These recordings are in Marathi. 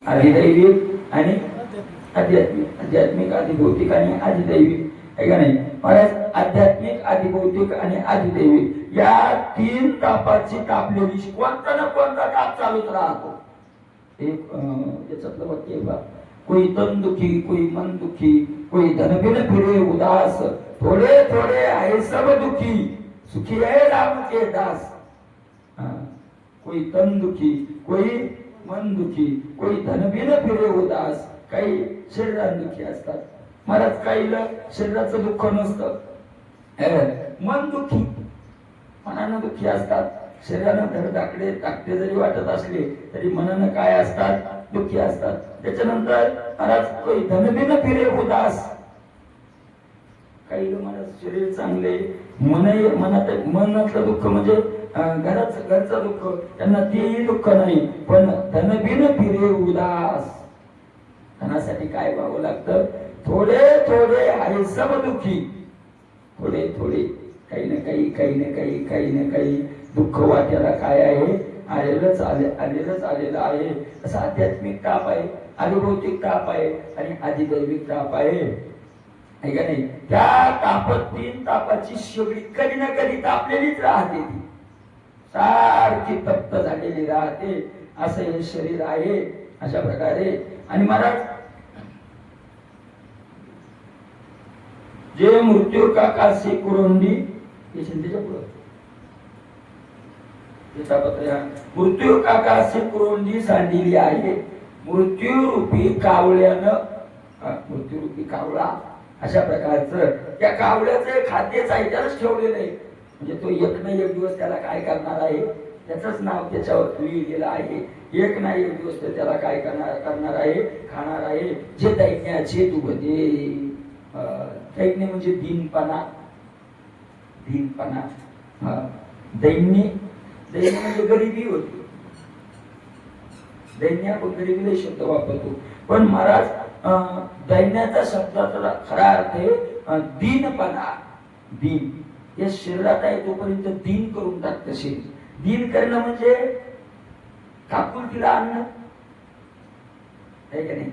अधिदैविक आणि आध्यात्मिक. आध्यात्मिक, अधिभौतिक आणि अधिदैविक आहे का नाही महाराज. आध्यात्मिक, अधिभौतिक आणि अधिदैविक या तीन तापाची तापलेली कोणता ना कोणता ताप चालूच राहतो. एक याच्यातलं वाक्य बा, कोई तन दुखी, कोई मन दुखी, कोई धनबिन फिरे उदास, थोडे थोडे आहे सब दुखी, सुखी है राम के दास. कोई तन दुखी, कोई मन दुखी, कोई धनबिन फिरे उदास. काही शरीरात दुखी असतात महाराज, काहीला शरीराचं दुःख नसतं. मन दुखी, मनानं दुखी असतात. शरीरानं धडधाकडे टाकते जरी वाटत असले तरी मनानं काय असतात, दुखी असतात. त्याच्यानंतर महाराज कोई धनबिन फिरे उदास. काही मला शरीर चांगले, मनातलं दुःख म्हणजे घरचं दुःख, त्यांना तेही दुःख नाही. पण धनबिन फिरे उदास, धनासाठी काय व्हावं लागतं, थोडे थोडे आहे सब दुखी. थोडे थोडे काही ना काही, काही ना काही, काही ना काही दुःख वाट्याला काय आहे, आलेलं आहे. असा आध्यात्मिक ताप आहे, अधिभौतिक ताप आहे आणि अधिदैविक ताप आहे का नाही. त्या तीन तापाची शेगडी कधी ना कधी तापलेलीच राहते, ती सारखी तप्त झालेली राहते. असं हे शरीर आहे अशा प्रकारे. आणि महाराज जे मृत्यू का काशी कुरुंडी, हे चिंतेच्या पुढे मृत्यू का काशी कुरुंडी सांडिली आहे. मृत्यू रूपी कावळ्यानं, मृत्यू रूपी कावळा अशा प्रकारचं त्या कावळ्याचं खाद्य साहित्यालाच ठेवलेलं आहे. म्हणजे तो एक ना एक दिवस त्याला काय करणार आहे, त्याचंच नाव त्याच्यावर लिहिलेलं आहे. एक ना एक दिवस त्याला काय करणार आहे, खाणार आहे. जे दैन्याचे दुबदे, दैन्य म्हणजे दीनपणा, दीनपणा. दैन्य, दैन्य म्हणजे गरिबी होती. दैन्य आपण गरिबीला शब्द वापरतो, पण महाराज दैन्याचा शब्दाचा खरा अर्थ आहे दीनपणा. दीन या शरीरात आहे तोपर्यंत दीन करून टाकतं शरीर. दीन करणं म्हणजे काकुलतीला आणणं आहे का नाही.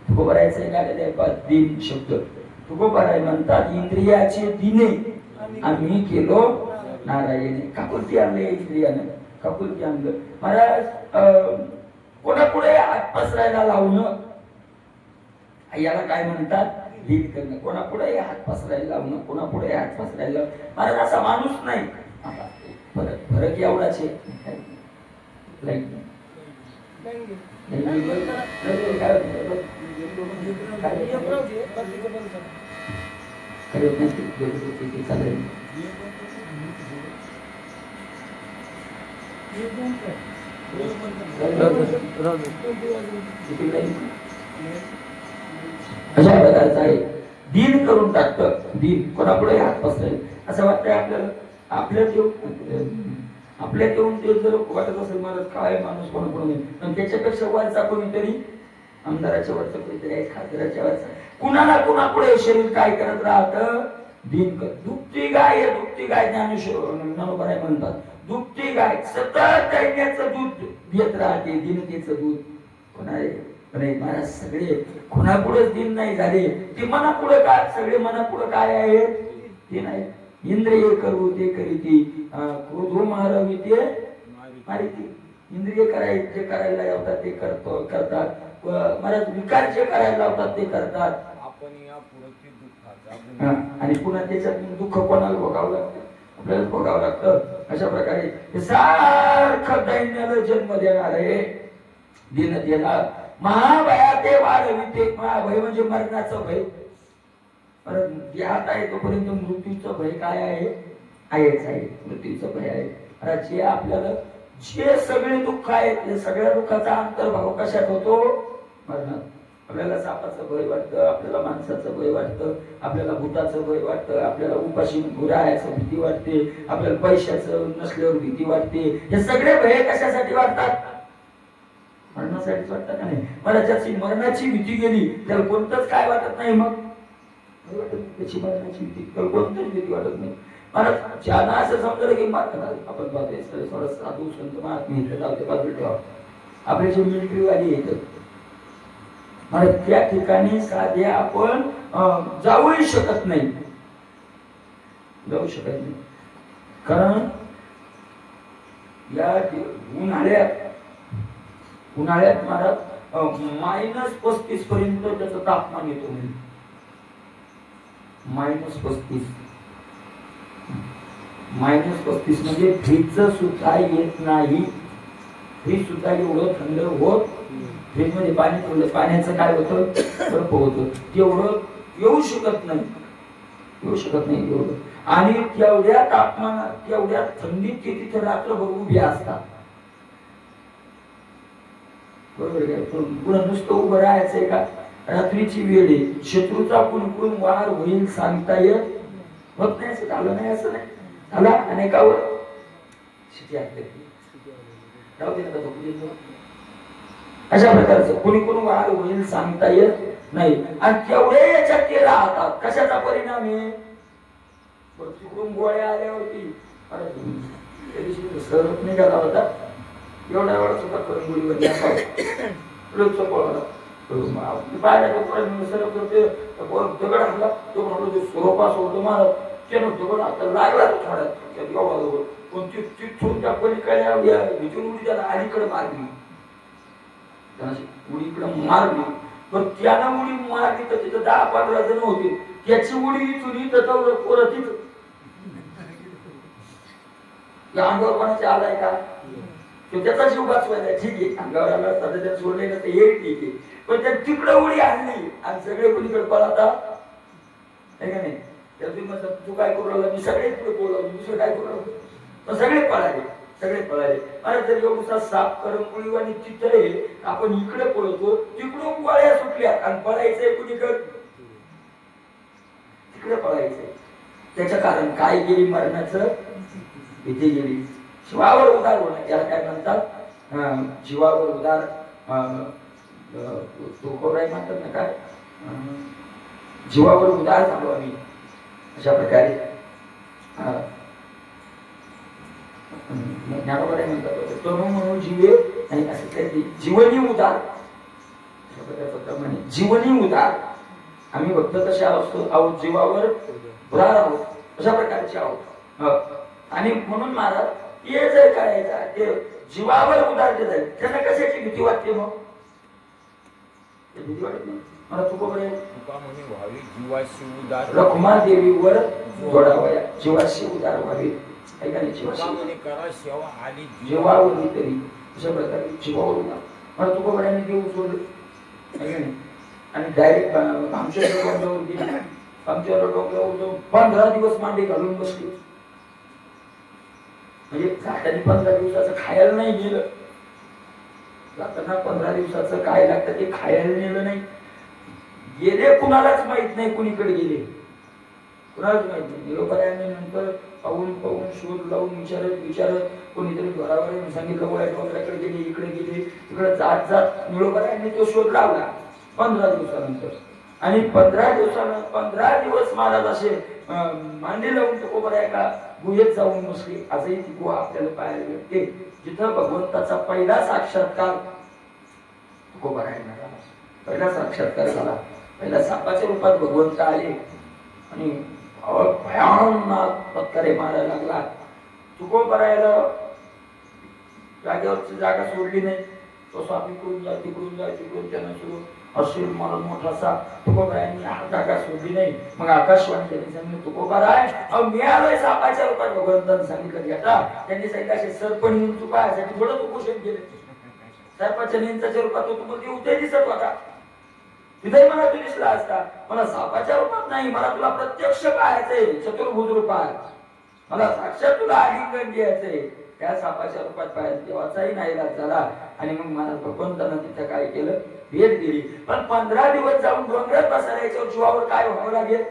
तुकोबरायचं गाड्या दीन शब्द तुकोबराय म्हणतात, इंद्रियाचे दिने आम्ही केलो नारायणे. काकुलती आणले इंद्रियानं, काकुलती आणलं महाराज. कोणापुढे हात पसरायला लावणं याला काय म्हणतात, दीन करणं. कोणापुढे हात पसरायला लावणं, कोणापुढे हात पसरायला महाराज असा माणूस नाही. फरक एवढाच आहे. अशा प्रकारचं आहे. दीन करून टाकतं. दीन कोणापुढे हात पसरेल असं वाटतंय आपल्याला. आपल्या येऊन ते जर वाटत असेल मला काय माणूस कोणाकडून, पण त्याच्यापेक्षा वरचा कोणीतरी, आमदाराच्या वरचा कोणीतरी आहे, खासदाराच्या वरचा, कुणाला कुणापुढे शरीर काय करत राहतं, दीन कर. दुभती गाय, दुभती गाय ज्ञानोबराय म्हणतात. दुभती गाय सतत दैन्याचं दूध देत राहते, दीनतेचं दूध. कोणा महाराज सगळे कुणापुढेच दिन नाही झाले. ते मनापुढे काय, सगळे मनापुढे काय आहे, ते नाही. इंद्रिय करू ते करीती, क्रोधो मारवी ते मारिती. इंद्रिय करायचे करायला लावतात ते करतात. महाराज विकार जे करायला लावतात ते करतात. आणि पुन्हा त्याच्यात दुःख कोणाला भोगावं लागतं, आपल्याला भोगावं लागतं. अशा प्रकारे हे सारखं दैन्याला जन्म देणार आहे, दिन देणार. महाभया ते वाढविते. महाभय म्हणजे मरणाचं भय. देहात आहे तोपर्यंत मृत्यूचं भय काय आहे, आहेच आहे. मृत्यूचं भय आहे. जे आपल्याला जे सगळे दुःख आहेत, ते सगळ्या दुःखाचा अंतर्भाव कशात होतो, मरणात. आपल्याला सापाचं भय वाटतं, आपल्याला माणसाचं भय वाटतं, आपल्याला भूताचं भय वाटतं, आपल्याला उपाशी राहायचं भीती वाटते, आपल्याला पैशाचं नसल्यावर भीती वाटते. हे सगळे भय कशासाठी वाटतात, मरणासाठीच वाटतात का नाही. मला ज्याची मरणाची भीती गेली त्याला कोणतंच काय वाटत नाही, मग त्याची मरणाची भीती कोणतंच भीती वाटत नाही. मला ज्यांना असं समजलं की आपण साधू संत महात्मे इथे जाऊ ते बाजूला ठेवा, आपले जे मिलिटरीवाले येतात, मला त्या ठिकाणी साधे आपण जाऊही शकत नाही, जाऊ शकत नाही. कारण या उन्हाळ्यात महाराज -35 पर्यंत त्याचं तापमान येतो. -35 म्हणजे फ्रीजचं सुद्धा येत नाही. फ्रीज सुद्धा एवढं थंड होत, फ्रीज मध्ये पाणी ठेवलं, पाण्याचं काय होतं, बर्फ होतं, तेवढं येऊ शकत नाही, येऊ शकत नाही एवढं. आणि तेवढ्या तापमानात, तेवढ्या थंडीत ते तिथे रात्रभर उभी असतात. बरोबर आहे. पुन्हा नुसतं उभं राहायचंय का? रात्रीची वेळ आहे, शत्रूचा कुणकुण वार होईल सांगता येत होत नाही. असं झालं नाही, असं नाही झाला अनेकावर स्थिती आहे. अशा प्रकारचं कुणकुण वार होईल सांगता येत नाही. आणि तेवढे याच्यात ते राहतात. कशाचा परिणाम आहे? तिकडून गोळ्या आल्यावरती सरत निघाला होता, एवढ्या वेळा सुद्धा करंगुळीवर दगड आणला, तो म्हणतो स्वरूपा सोडतो मला, त्यानं दगड आता लागला थोड्यात, पण तिथून त्या पलीकडे इथून उडी त्याला अलीकडे मारली, उडी इकडे मारली. पण त्यानं उडी मारली तर तिथं 10-15 जण होते, त्याची उडी इथून इथं पोरं तिथं अंगावर कोणाचे आलाय का? तो त्याचा जीव वाचवायला ठीक आहे, अंगावर आला त्याला सोडले ना, हे ठीक आहे. पण त्या तिकडे उडी आणली आणि सगळे कोणीकडे पळाता का नाही? तू काय करू लागला, मी सगळे पुढे बोलवलं, दुसरं काय करू लागलो, पण सगळे पळाले, सगळे पळाले. अरे जर एवढा साप करंगुळी आणि चित्र आपण इकडे पळतो, तिकडून गोळ्या सुटल्या आणि पळायचंय कुणीकडे, तिकडे पळायचंय. त्याचं कारण काय? गेली मरणाचं इथे गेली. जीवावर उदार होणं, याला काय म्हणतात? जीवावर उदार म्हणतात ना, काय जीवावर उदार झालो आम्ही. अशा प्रकारे ज्ञानोबा म्हणतात, तनु म्हणून जीवे आणि असं काही जीवनी उदार, जीवनी उदार. आम्ही भक्त कशा आहोत? जीवावर उदार आहोत, अशा प्रकारचे आहोत. आणि म्हणून महाराज हे जर करायचा, ते जीवावर उदार जे जाईल, त्यांना कशाची भीती वाटते? मग भीती वाटत नाही. मला तुकोबरे रखुमा देवीवर जोडावया, जीवाशी उदार व्हावे, जीवावरी तरी अशा प्रकारे जीवावर उदार. मला तुकोबऱ्यांनी देव सोडले आणि डायरेक्ट आमच्या डोक्यावर गेली, आमच्या डोक्यावर जाऊन 15 दिवस मांडी घालून बसली. म्हणजे जाताना 15 दिवसाचं खायला नाही गेलं, जाताना 15 दिवसाचं काय लागतं ते खायला नेलं नाही. गेले कुणालाच माहित नाही, कुणीकडे गेले कुणालाच माहित नाही. निरोपायांनी नंतर पाहून पाहून शोध लावून विचारत कोणीतरी घरावर सांगितलं, वयात डोंगराकडे गेले, इकडे गेले, इकडे जात जात निरोपायांनी तो शोध लावला 15 दिवसानंतर. आणि 15 दिवस महाराज असे मांडी लावून तुकोबऱ्या गुहेत जाऊन बसली. आजही ती गुहा आपल्याला पाहायला मिळते, जिथं भगवंताचा पहिला साक्षात्कार तुकोबऱ्यांना झाला. पहिला साक्षात्कार झाला. पहिल्या सापाच्या रूपात भगवंत आले आणि भयानक पत्करे मारायला लागला. तुकोबऱ्याला जागेवरची जागा सोडली नाही. तो साप इकडून जा, तिकडून जा, तिकडून त्यांना सुरू असेल मला मोठा साप. तुकोबऱ्यांनी जागा सोडली नाही. मग आकाशवाणी त्यांनी सांगितलं, तुकोबराय मी आलोय सापाच्या रूपात. भगवंतांनी सांगितलं घेता. त्यांनी सांगितलं असे सरपण येऊन तू पाहायसाठी थोडं उपोषण केलं. सर्पाच्या नियंत्राच्या रूपात तो तुम्हाला उदय दिसत होता, हृदय मला तू दिसला असता. मला सापाच्या रूपात नाही, मला तुला प्रत्यक्ष पाहायचंय, चतुर्भुज रूपात. मला साक्षात तुला आलिंगन द्यायचंय. त्या सापाच्या रूपात पाहायचं. देवाचाही नाईलाज झाला. आणि मग मला भगवंतानं तिथं काय केलं, भेट दिली. पण 15 दिवस जाऊन डोंगरात बसायला याच्यावर जीवावर काय व्हावं लागेल?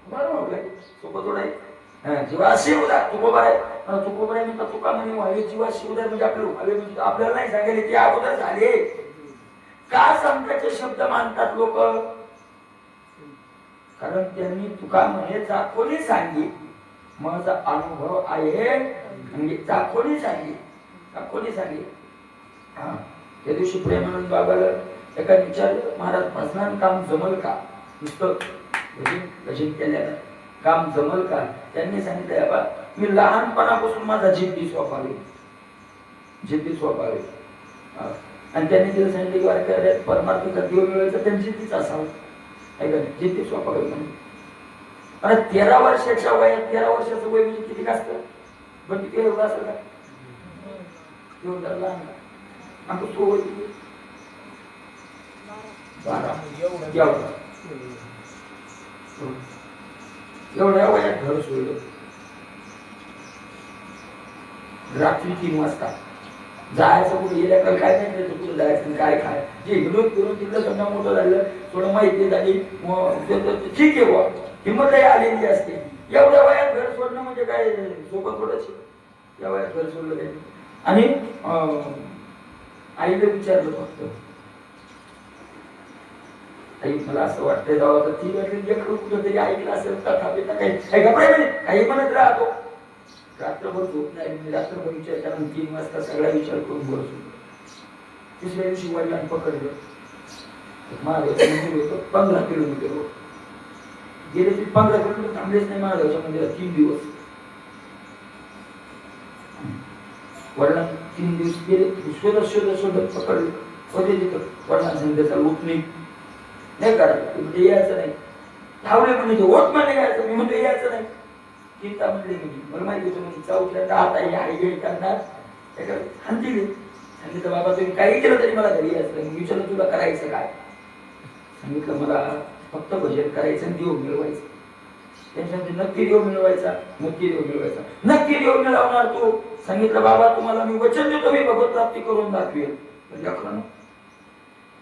व्हावं लागेल. सोपं थोडं आहे. जीवाशी उदार तुकोबराय. तुकोबराय म्हणतात तुका म्हणे व्हावे जीवाशी उदार, म्हणजे आपल्याला व्हावे, म्हणजे आपल्याला नाही सांगेल की अगोदर झाले. का संतांचे शब्द मानतात लोक? कारण त्यांनी तुका म्हणे चाकोनी सांगी, माझा अनुभव आहे म्हणजे चाकोनी सांगी, चाकोनी सांगी. हा त्या दिवशी प्रेमानंद बाबाला एका विचारलं, महाराज भजनान काम जमल का? नुसतं भजन केल्यानं काम जमल का? त्यांनी सांगितलं, बाबा मी लहानपणापासून माझा जिद्दी स्वभाव आहे, जिद्दी स्वभाव आहे. आणि त्यांनी तिला सांगितलं की अरे परमार्थ देव मिळवायचं त्यांची तीच असावं, ऐका जिद्दी स्वभाव आहे म्हणजे. आणि 13 वर्षाच्या वयात, 13 वर्षाचं वय म्हणजे किती असतं? पण किती एवढं असेल का? एवढं लहान आमचं सोबत 12 एवढ्या वयात घर सोडलं. रात्री 3 वाजता जायचं कुठे गेल्या तर काय नाही, कुठे जायचं काय काय जे विरोध करून तिथलं समजा मोठं झालं, थोडं माहिती झाली, ठीक आहे बुवा, हिंमतही आलेली असते. एवढ्या वयात घर सोडणं म्हणजे काय सोबत थोडंच, या वयात घर सोडलं त्यांनी. आणि आईला विचारलं फक्त, आई मला असं वाटतंय जावं, तर ती वाटली कुठं तरी ऐकलं असेल तथापि काही म्हणत राहतो. रात्रभर झोप नाही, मी रात्रभर विचार करा. 3 वाजता सगळा विचार करून बसलो. तिसऱ्या दिवशी वडिलांनी पकडलं, महादेवचं मंदिर होतं 15 किलोमीटर गेले. ते 15 किलोमीटर थांबलेच नाही महादेवच्या मंदिरात 3 दिवस. वडिलांनी 3 दिवस गेले, शोधत शोधत शोधत पकडले. होते तिथं वडिलांनी सांगितलं उठणी नाही करायचं, म्हणजे यायचं नाही. धावले म्हणजे ओठ मध्ये यायचं, मी म्हणतो यायचं नाही. चिंता म्हणली मी, मला माहिती होतं म्हणजे चौथ्यांदा आता आई करणार दिली. सांगितलं बाबा तुम्ही काही केलं तरी मला घरी यायचं. मी विचारलं तुला करायचं काय? सांगितलं मला फक्त भजन करायचं आणि देव मिळवायचं. त्यांच्या नक्की देव मिळवायचा, नक्की देव मिळवायचा, नक्की देव मिळवणार तू. सांगितलं बाबा तुम्हाला मी वचन देतो, मी भगवत प्राप्ती करून दाखवेल. म्हणजे अकरा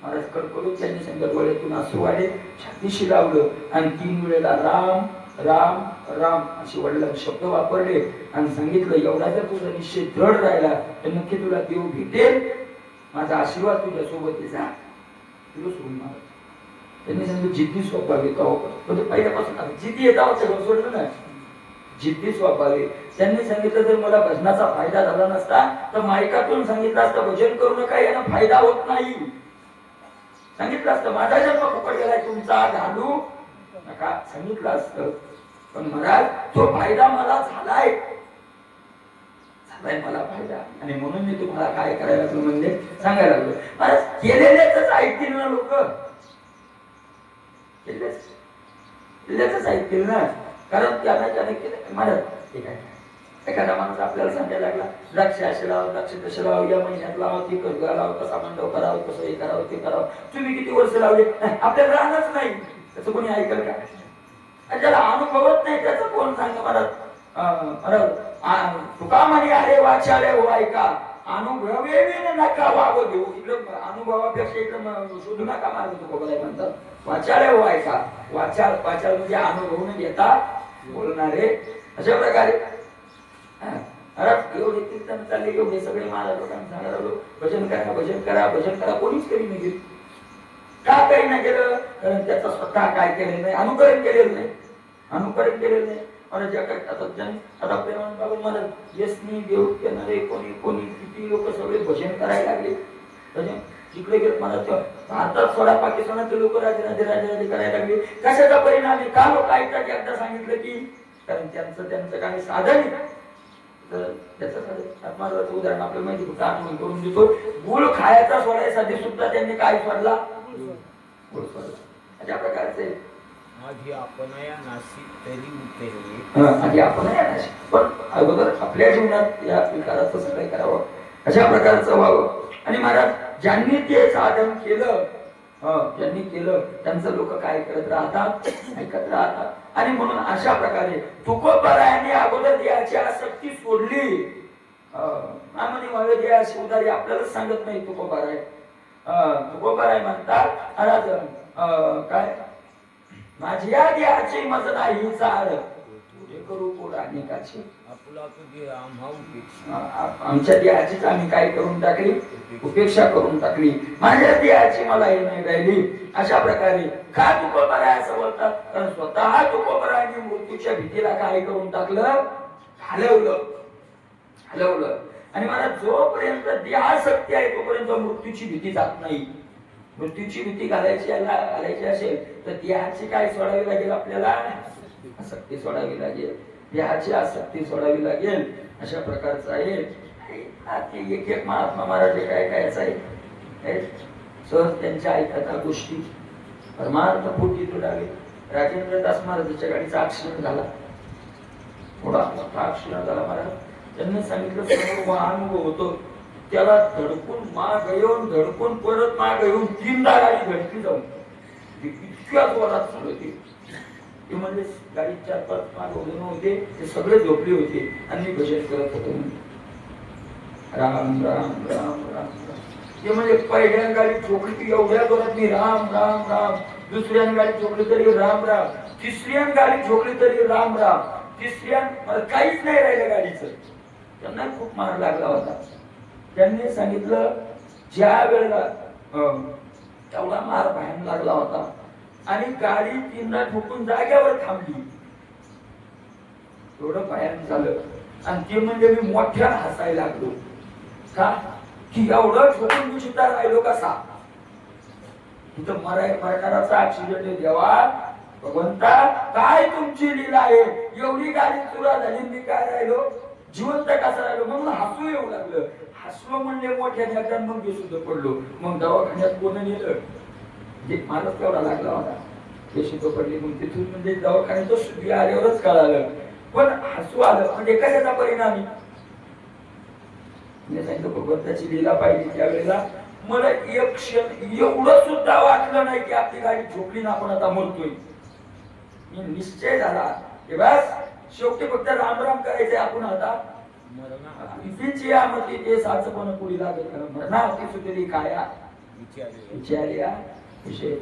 महाराज कडकडून त्यांनी सांगितलं, डोळ्यातून अश्रू आले, छातीशी लावलं आणि 3 वेळेला राम राम राम असे वडिलांनी शब्द वापरले आणि सांगितलं एवढा जर तुझा निश्चय दृढ राहिला तर नक्की तुला देव भेटेल. माझा आशीर्वाद तुझ्या सोबत जा. तुला सोडून मार. त्यांनी सांगितलं जिद्दी स्वभाव येतो, म्हणजे पहिल्यापासून जिद्दी येतावं सगळं सोडलं ना, जिद्दी स्वभाव आहे. त्यांनी सांगितलं जर मला भजनाचा फायदा झाला नसता तर मायकातून सांगितलं असतं भजन करू नका, यानं फायदा होत नाही. सांगितलं असतं माझा जन्म फुकट गेलाय, तुमचा घालू नका सांगितलं असतं. पण महाराज तो फायदा मला झालाय मला फायदा, आणि म्हणून मी तुम्हाला काय करायला लागलो म्हणजे सांगायला लागलो. महाराज केलेल्याच ऐकतील ना लोक, केलेल्याच ऐकतील ना, कारण त्याला त्याने केलं. महाराज ठीक आहे, एखादा माणूस आपल्याला सांगायला लागला द्राक्ष असे लाव, द्राक्ष तसे लाव, या महिन्यात लाव, ते कर्ज लाव, कसा मंडप करावं, कसं हे करावं ते करावं. तुम्ही किती वर्ष लावले, आपल्याला राहणंच नाही. त्याचं कोणी ऐकल का? ज्याला अनुभवत नाही त्याचं कोण सांग. महाराज तुका म्हणे अरे वाचाले हो ऐका, अनुभवे नका वागो देऊ. इकडं अनुभवापेक्षा इकडं शोधू नका मार्ग तुकोबाई म्हणतात. वाचाले हो ऐका, वाचाल वाचाल म्हणजे अनुभव न घेता बोलणारे. अशा प्रकारे एवढे कीर्तन चालले, एवढे सगळे महाराज लोकांना सांगायला लागलो भजन करा भजन करा भजन करा. कोणीच करी नाही गेली. का काही नाही केलं? कारण त्याचा स्वतः काय केलेलं नाही, अनुकरण केलेलं नाही, अनुकरण केलेलं नाही. आणि ज्या काय आता प्रेमानंद बाबा मला यशनी देव करणारे कोणी कोणी किती लोक सगळे भजन करायला लागले. भजन जिकडे गेले मला भारतात सोडा पाकिस्तानातले लोक राजे राजे राजे राजे करायला लागले. कशाचा परिणाम आहे? का लोक ऐकतात? एकदा सांगितलं की कारण त्यांचं काही साधन तर त्याचं महाराजाचं उदाहरण आपल्याला माहिती फक्त आठवण करून देतो. गुळ खायचा सोडायसाठी सुद्धा त्यांनी काय सोडला? गुळ सोडला. अशा प्रकारचे आधी आपणाया नाशी तरी उतरले. आधी आपणाया नाशी, पण अगोदर आपल्या जीवनात या विकाराचं सगळं करावं, अशा प्रकारचं व्हावं. आणि महाराज ज्यांनी ते साधन केलं, ज्यांनी केलं त्यांचं लोक काय करत राहतात? ऐकत राहतात. आणि म्हणून अशा प्रकारे तुकोबारायांनी अगोदर देहाची आसक्ती सोडली. म्हणे व्हावे देहाची उदारी आपल्याला सांगत नाही तुकोबाराय. तुकोबाराय म्हणतात महाराज काय माझ्या देहाची मज नाही चाल करू कोड अनेकाची. आमच्या देहाचीच आम्ही काय करून टाकली? उपेक्षा करून टाकली. माझ्या देहाची मला हे नाही राहिली. अशा प्रकारे का तुकोबाराय असं बोलतात? कारण स्वतः तुकोबारायांनी मृत्यूच्या भीतीला काय करून टाकलं? हलवलं, हलवलं. आणि मला जोपर्यंत देहाशक्ती आहे तोपर्यंत मृत्यूची भीती जात नाही. मृत्यूची भीती घालायची असेल तर देहाची काय सोडावी लागेल, आपल्याला आसक्ती सोडावी लागेल, देहाची आसक्ती सोडावी लागेल. अशा प्रकारचं आहे. एक एक महात्मा महाराज काय कायच आहे, सहज त्यांच्या ऐकता गोष्टी परमार्थ पोटी तुडावे. राजेंद्र दास महाराजांच्या गाडीचा ऍक्सिडेंट झाला, थोडा मोठा ऍक्सिडेंट झाला महाराज. त्यांनी सांगितलं समोर वाहन होतो, त्याला धडकून माग येऊन धडकून परत माग येऊन 3दा गाडी धडकी जाऊन इतक्या जोरात चालू होती. ते म्हणजे गाडी 4-5 माग होते, ते सगळे झोपले होते आणि भजन करत होते. राम राम राम राम. ते म्हणजे पहिल्या गाडी ठोकली की एवढ्या जोरात मी राम राम राम, दुसऱ्या गाडी ठोकली तरी राम राम, तिसऱ्या गाडी ठोकली तरी राम राम, तिसऱ्या काहीच नाही राहिलं गाडीचं. त्यांना खूप मार लागला होता. त्यांनी सांगितलं ज्या वेळेला तेवढा मार भयान लागला होता आणि गाडी 3दा ठोकून जाग्यावर थांबली, एवढं भयान झालं. आणि ते म्हणजे मी मोठ्यानं हसायला लागलो का की एवढं ठोकून मी सुद्धा राहिलो कसा. तिथं मरणाराचा ऍक्सिडेंट आहे. देवा भगवंता काय तुमची लीला आहे, एवढी गाडी चुरा झाली मी काय राहिलो, जिवंत कसा राहिलो. म्हणून हसू येऊ लागलं. हसलो म्हणजे मोठ्या जगात मग बेशुद्ध पडलो. मग दवाखान्यात कोण नेलं, जे मला तेवढा लागला होता, बेशुद्ध पडली. मग तिथून म्हणजे दवाखान्यात सुधी आल्यावरच कळालं. पण हसू आलं म्हणजे कशाचा परिणाम. मी सांगितलं भगवंताची लीला पाहिजे. त्यावेळेला मला एक क्षण एवढं सुद्धा वाटलं नाही की आपली गाडी झोपली ना आपण आता मरतोय. मी निश्चय झाला की बस शेवटी फक्त राम राम करायचंय आपण आता. कितीची आमती ते साचपण पुढे लागेल मरणा ती सुतली काया विचारिया विषय.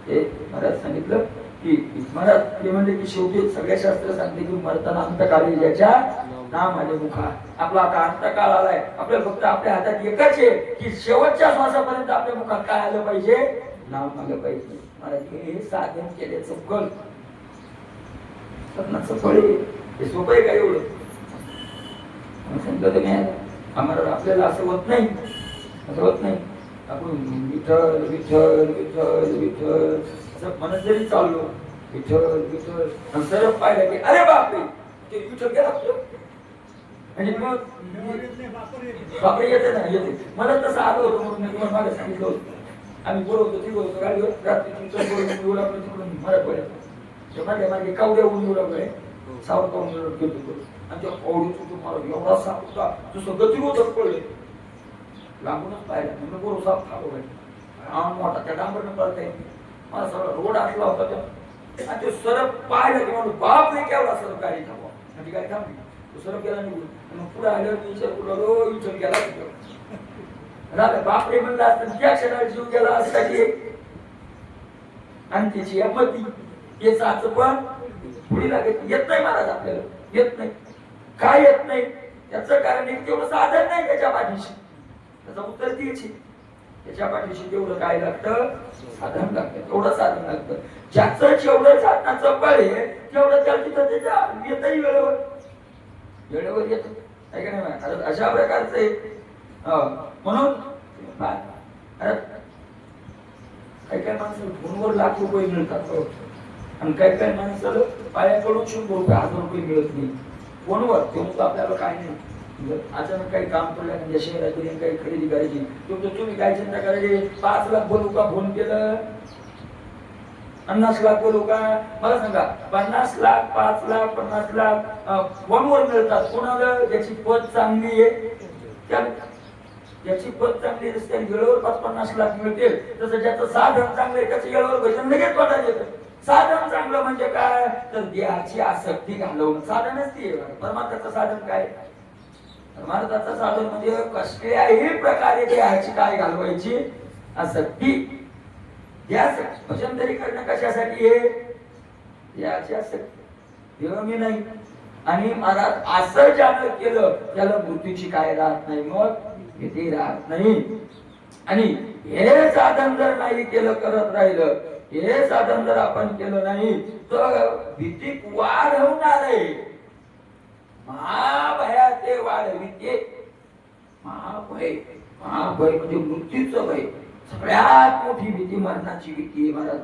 ते महाराज सांगितलं की महाराज ते म्हणजे की शेवटी सगळे शास्त्र सांगते की मरताना अंतकाळी ज्याच्या नाम आले मुखा. आपला आता अंतकाळ आलाय, आपल्याला फक्त आपल्या हातात एकच आहे की शेवटच्या श्वासापर्यंत आपल्या मुखात काय आलं पाहिजे, नाम आलं पाहिजे. महाराज हे साधन केल्याचं फळ साधनाचं फळ हे सोपं आहे का एवढं सांगितलं तर नाही. आम्हाला आपल्याला असं होत नाही, असं होत नाही. आपण विठ्ठल विठ्ठल विठ्ठल विठ्ठल असं म्हणत जरी चाललो विठ्ठल विठ्ठल आणि सरळ पाहिलं की अरे बापरे ते विठ्ठल गेला आणि मग बापरे येते ना येते. मला तसं आलं होतं म्हणून मी तुम्हाला मागे सांगितलं होतं. आम्ही बोलवतो ती बोलतो गाडीवर रात्री तिकडून मराठ पडायचं माझ्या मागे कावड्या ऊन उडवलंय सावध पाहून घेतो आणि त्या कवडीतून मला एवढा साप होता जसं गतिरोधक पडले. लांबूनच पाहिलं म्हणून बरोबर साप खालो मोठा त्या डांबरनं पडताय. मला सगळा रोड असला होता त्या आणि ते सरळ पाहिलं की म्हणून बाप नाही केवढा सरळ गाडी थांबवा म्हणजे गाडी थांबली. तो सरळ गेला निघून पुढे आल्यावर मी विचार कुठला विचार गेला तिथं बापरे म्हणलं असतं त्या क्षणाला जीव गेला असता की. आणि त्याची या मती हे साच पण पुढे लागत येत नाही महाराज आपल्याला येत नाही. काय येत नाही त्याचं कारण एक तेवढं साधन नाही त्याच्या पाठीशी. त्याचं उत्तर तेच त्याच्या पाठीशी तेवढं काय लागतं, साधन लागतं. तेवढं साधन लागतं. ज्याचं जेवढं साधनाचं बळ आहे तेवढं त्याला तिथं त्याच्या येतही वेळेवर वेळेवर येत आहे का नाही. अशा प्रकारचं आहे. म्हणून काही काही माणसाला फोनवर लाख रुपये मिळतात आणि काही काही माणसाला पायाकडून 100 रुपये 1000 रुपये मिळत नाही फोनवर. तेव्हा आपल्याला काय नाही. अचानक काही काम पडलं म्हणजे शहरातील काही खरेदी करायची तुम्ही काय चिंता करायची. 5 लाख बोलू का फोन केलं, 50 लाख बोलू का. मला सांगा 50 लाख 5 लाख 50 लाख फोनवर मिळतात. कोणाला ज्याची पद चांगली आहे ज्याची पद चांगली असते वेळेवर 5-50 लाख मिळतील. तसं ज्याचं साधन चांगलं आहे त्याचं वेळेवर भजन लगेच पडायला येतं. साधन चांगलं म्हणजे काय तर देहाची आसक्ती घालवणं साधनच ते. परमार्थाचं साधन काय, परमार्थाचं साधन म्हणजे कसल्याही प्रकारे देहाची काय घालवायची आसक्ती. भजन तरी करणं कशासाठी आहे, देहाची आसक्ती. देव मी नाही. आणि महाराज असं ज्यानं केलं त्याला मृत्यूची काय राहत नाही, मग भीती राहत नाही. आणि हे साधन जर नाही केलं करत राहिलं, हे साधन जर आपण केलं नाही तर भीती वाढ होणार आहे. महाभया ते वाढविते महाभय, महाभय म्हणजे मृत्यूचं भय. सगळ्यात मोठी भीती मरणाची भीती आहे महाराज.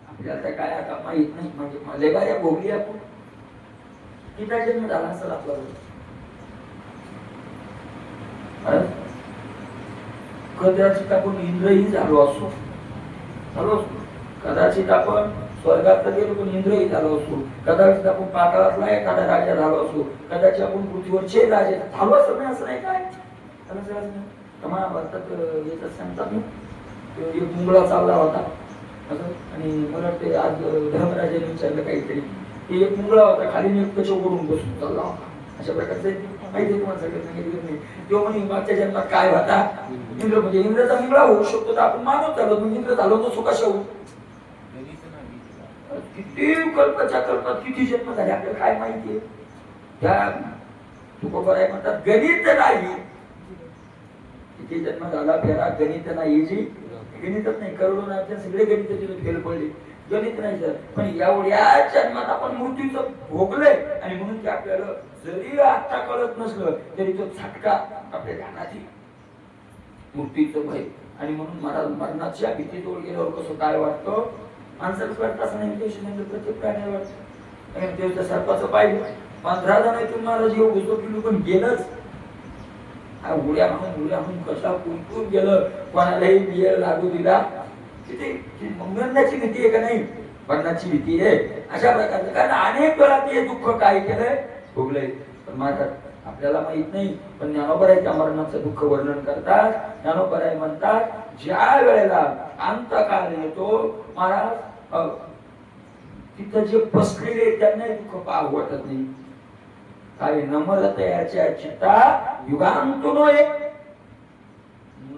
आपल्याला तर काय आता माहित नाही, म्हणजे मलेबाऱ्या भोगली आपण. किती जन्म झाला असेल आपला? कदाचित आपण इंद्रही झालो असो, कदाचित आपण स्वर्गात गेलो पण इंद्रही झालो असो, कदाचित आपण पाताळातला एखादा राजा झालो असो, कदाचित आपण पृथ्वीवरचे राजे झालो असं नाही. असं नाही काय महाभारतात येतात सांगतात ना, एक मुंगळा चालला होता असं, आणि मला ते आज धर्मराजाने विचारलं काहीतरी, ते एक मुंगळा होता खाली एक कशा ओढून बसून चालला होता. अशा प्रकारचे माहिती तुम्हाला सगळं सांगितलं नाही. तो म्हणे मागच्या जन्मात काय होता इंद्र, म्हणजे इंद्रचा मुंगळा होऊ शकतो तर आपण मानव झालो, मग इंद्र झालो तो सुखाशा होऊ. किती कल्पाच्या कल्पात किती जन्म झाले आपल्याला काय माहितीये. त्या तुकोबाराय म्हणतात गणित नाही. किती जन्म झाला फेरा गणित नाही. जी गणितच नाही, करोडून आपल्या सगळे गणित फेल पडले, गणित नाही सर. पण एवढ्या जन्मात आपण मृत्यूचं भोगलंय, आणि म्हणून ते आपल्याला जरी आता कळत नसलं तरी तो झटका आपल्या ध्यानाची मृत्यूचं भय. आणि म्हणून महाराज मरणाच्या भीतीजवळ गेल्यावर कसं काय वाटतं, माणसालाच वाटतं असं नाही, प्रत्येक प्राण्याला वाटतं. सर्पाचं पाहिजे 15 जण इथून महाराज येऊ घुसो किलो पण गेलंच. उड्या म्हणून कसा कुंकून गेलं, कोणालाही बियर लागू दिला. किती मरणाची भीती आहे का नाही, मरणाची भीती आहे. अशा प्रकारचं कारण अनेक वेळा ते दुःख काय केलंय भोगलंय. पण महाराज आपल्याला माहित नाही, पण ज्ञानोबराय त्या मरणाचं दुःख वर्णन करतात. ज्ञानोबराय म्हणतात ज्या वेळेला अंतकाल येतो महाराज, तिथं जे बसलेले त्यांना दुःख पाहू वाटत नाही. काय नमरतयाच्या चित्ता युगांतून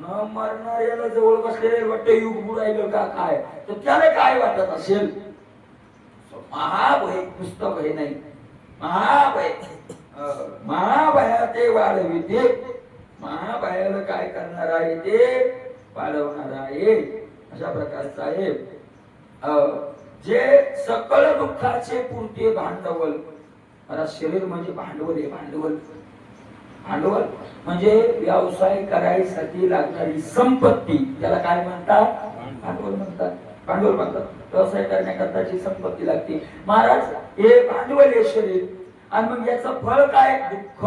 न मरणाऱ्याला जवळ बसलेले वाटतं युग बुडायलं का काय, तर त्याला काय वाटत असेल. महाभय पुस्तक हे नाही, महाभय महाभया ते वाढविते. महाभयाला काय करणार आहे ते वाढवणार आहे. अशा प्रकारचं आहे जे सकळ दुःखाचे पुरते भांडवल. मला शरीर म्हणजे भांडवल आहे. भांडवल भांडवल म्हणजे व्यवसाय करायसाठी लागणारी संपत्ती, त्याला काय म्हणतात, भांडवल म्हणतात. भांडवल म्हणतात व्यवसाय करण्याकरताची संपत्ती लागते. महाराज हे भांडवल आहे शरीर, आणि मग याचं फळ काय, दुःख.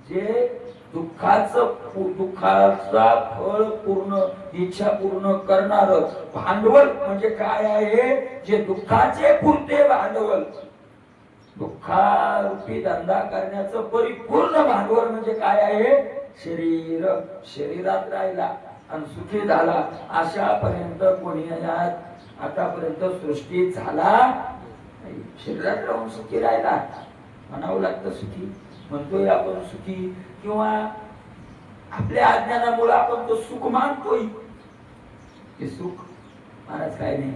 जे दुःखाचा फळ पूर्ण इच्छा पूर्ण करणार भांडवल म्हणजे काय आहे, जे दुःखाचे पुरते भांडवल. दुःखारूपी धंदा करण्याचं परिपूर्ण भांडवल म्हणजे काय आहे, शरीर. शरीरात राहिला आणि सुखी झाला अशापर्यंत कोणी आतापर्यंत सृष्टीत झाला. शरीरात राहून सुखी राहिला म्हणावं लागतं सुखी, म्हणतोय आपण सुखी, किंवा आपल्या अज्ञानामुळे आपण तो सुख मानतोय. ते सुख महाराज काय नाही,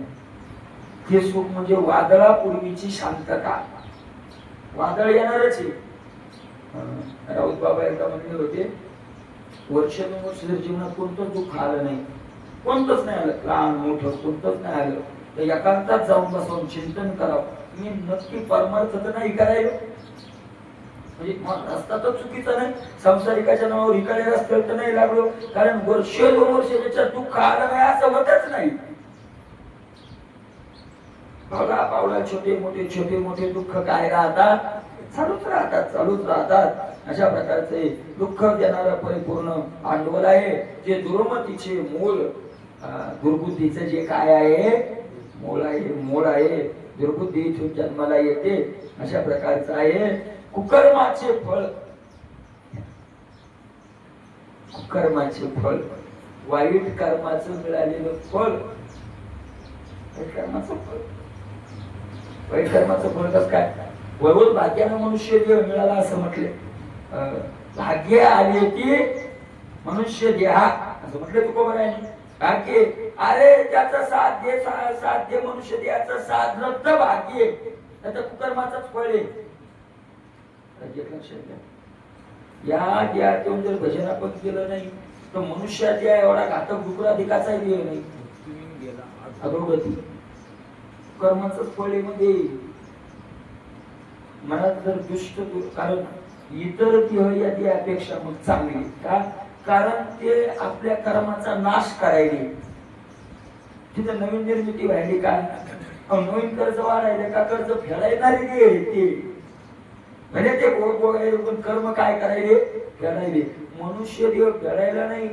ते सुख म्हणजे वादळापूर्वीची शांतता. वादळ येणारच आहे. राऊत बाबा एकदा म्हणले होते वर्षानुवर्ष जर जीवनात कोणतंच दुःख आलं नाही, कोणतंच नाही आलं, लहान मोठं कोणतंच नाही आलं, तर एकांतात जाऊन बसवून चिंतन करावं, मी नक्की परमार्थ तर नाही करायला. म्हणजे रस्ता तर चुकीचा नाही, संसारिकाच्या नावावर इकडे रस्त्यावर तर नाही लागलो, कारण वर्ष 2 वर्ष त्याच्यात दुःख आलं नाही असं होतच नाही. पावला पावला छोटे मोठे दुःख काय राहतात, चालूच राहतात. अशा प्रकारचे दुःख देणारं परिपूर्ण भांडवल आहे, जे दुर्मतीचे मूळ, दुर्बुद्धीचं जे काय आहे मूळ आहे. दुर्बुद्धी इथून जन्माला येते. अशा प्रकारचं आहे कुकर्माचे फळ, वाईट कर्माचं मिळालेलं फळ. वाईट कर्माचं फळ कसं काय, वळवत भाग्यानं मनुष्य देह मिळाला असं म्हटले. भाग्य आली की मनुष्य देहा असं म्हटलं तुकोबारायांनी. भाग्य अरे त्याचा साध्य मनुष्य देहाचं साधन भाग्य, त्याचा कुकर्माचाच फळ आहे. या देहातून जर भजन आपण केलं नाही तर मनुष्यात एवढा घातक डुकराधिकाचा देह नाही. अधोगती कर्माच फळ मध्ये मनात जर दुष्ट, कारण इतर यादी अपेक्षा मग चांगली का? कारण ते आपल्या कर्माचा नाश करायले. तिथे नवीन निर्मिती व्हायली का? नवीन कर्ज वाढायले का? कर्ज फेडायणारे ते म्हणजे ते पण कर्म काय करायले? फेडायले. मनुष्य देव फेडायला नाही,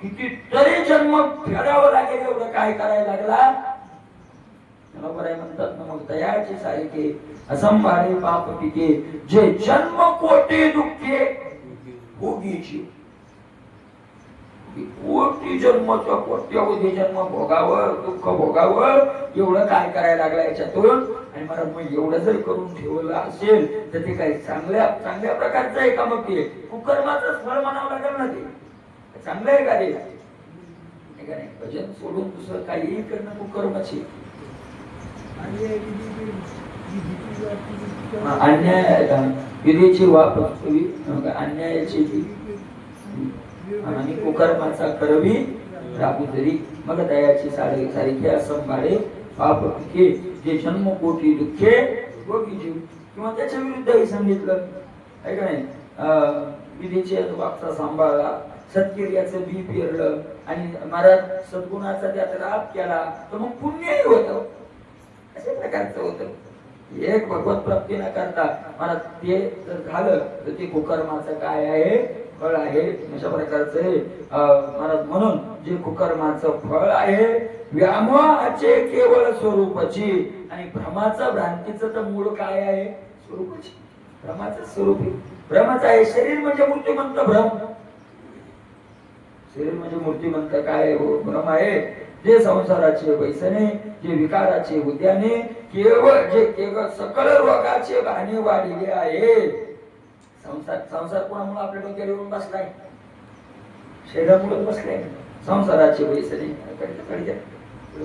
कितीतरी जन्म फेडावं लागेल. एवढं काय करायला लागला? बरोबर आहे म्हणतात ना. मग दयाचे सारिके असंभारे पाप पिके जे जन्म कोटी दुःखे भोगीची. कोटी जन्माचा कोट्यावधी जन्म भोगावं, दुःख भोगावं, एवढं काय करायला लागला याच्यातून. आणि मला मग एवढं जर करून ठेवलं असेल तर ते काही चांगल्या चांगल्या प्रकारचं आहे का? मग ते कुकर्माचंच फळ म्हणावं लागेल ना. ते चांगलं आहे का? ते नाही. भजन सोडून दुसरं काही करणं कुकर्माची अन्याय विधीची वापर अन्यायाची आणि कुकर्माचा करवी राबू तरी मग दयाची सारिखे असंभाळे पाप पिके जे जन्म कोटी दुःखे भोगी जीव. किंवा त्याच्या विरुद्धही सांगितलं आहे का नाही? विधीचे वागचा सांभाळला, सत्क्रियाचं बी पेरलं आणि महाराज सद्गुणाचा त्यात लाभ केला तर मग पुण्यही होतं. अशा प्रकारचं होतं. एक भगवत प्राप्ती न करता मला ते जर झालं तर ते कुकर्माचं काय आहे? फळ आहे. अशा प्रकारचे महाराज म्हणून जे कुकर्माचं फळ आहे व्यामोहाचे केवळ स्वरूपाची आणि भ्रमाचं भ्रांतीचं तर मूळ काय आहे? स्वरूपाची. भ्रमाचं स्वरूप भ्रमाचं आहे. शरीर म्हणजे मूर्तिमंत भ्रम. शरीर म्हणजे मूर्तिमंत काय हो? भ्रम आहे. जे संसाराचे व्यसने, जे विकाराचे उद्याने, केवळ सकल रोगाचे बहाणे वाढले आहे. संसार कोणामुळे आपल्या डोक्यावर येऊन बसलाय? शरीरामुळे बसलाय. संसाराचे व्यसने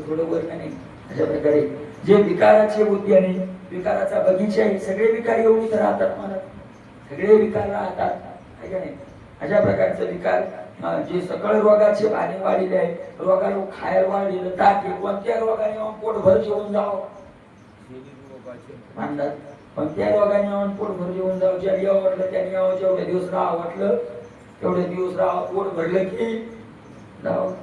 थोडं वर नाही. अशा प्रकारे जे विकाराचे उद्याने, विकाराचा बगीचा आहे, सगळे विकार येऊन इथं राहतात. मला सगळे विकार राहतात आहे का नाही? अशा प्रकारचे विकार जे सकळ रोगाचे बहाणे वाढले आहे. रोगाला खायला वाढलेलं ताट कोणत्या रोगाने पोट भर जेवून जावं म्हणतात. पण त्या रोगाने पोट भर जेवून जावं. ज्याला यावं वाटलं त्याने यावं. जेवढ्या दिवस राहावं वाटलं तेवढे दिवस राहावं. पोट भरलं की जावं.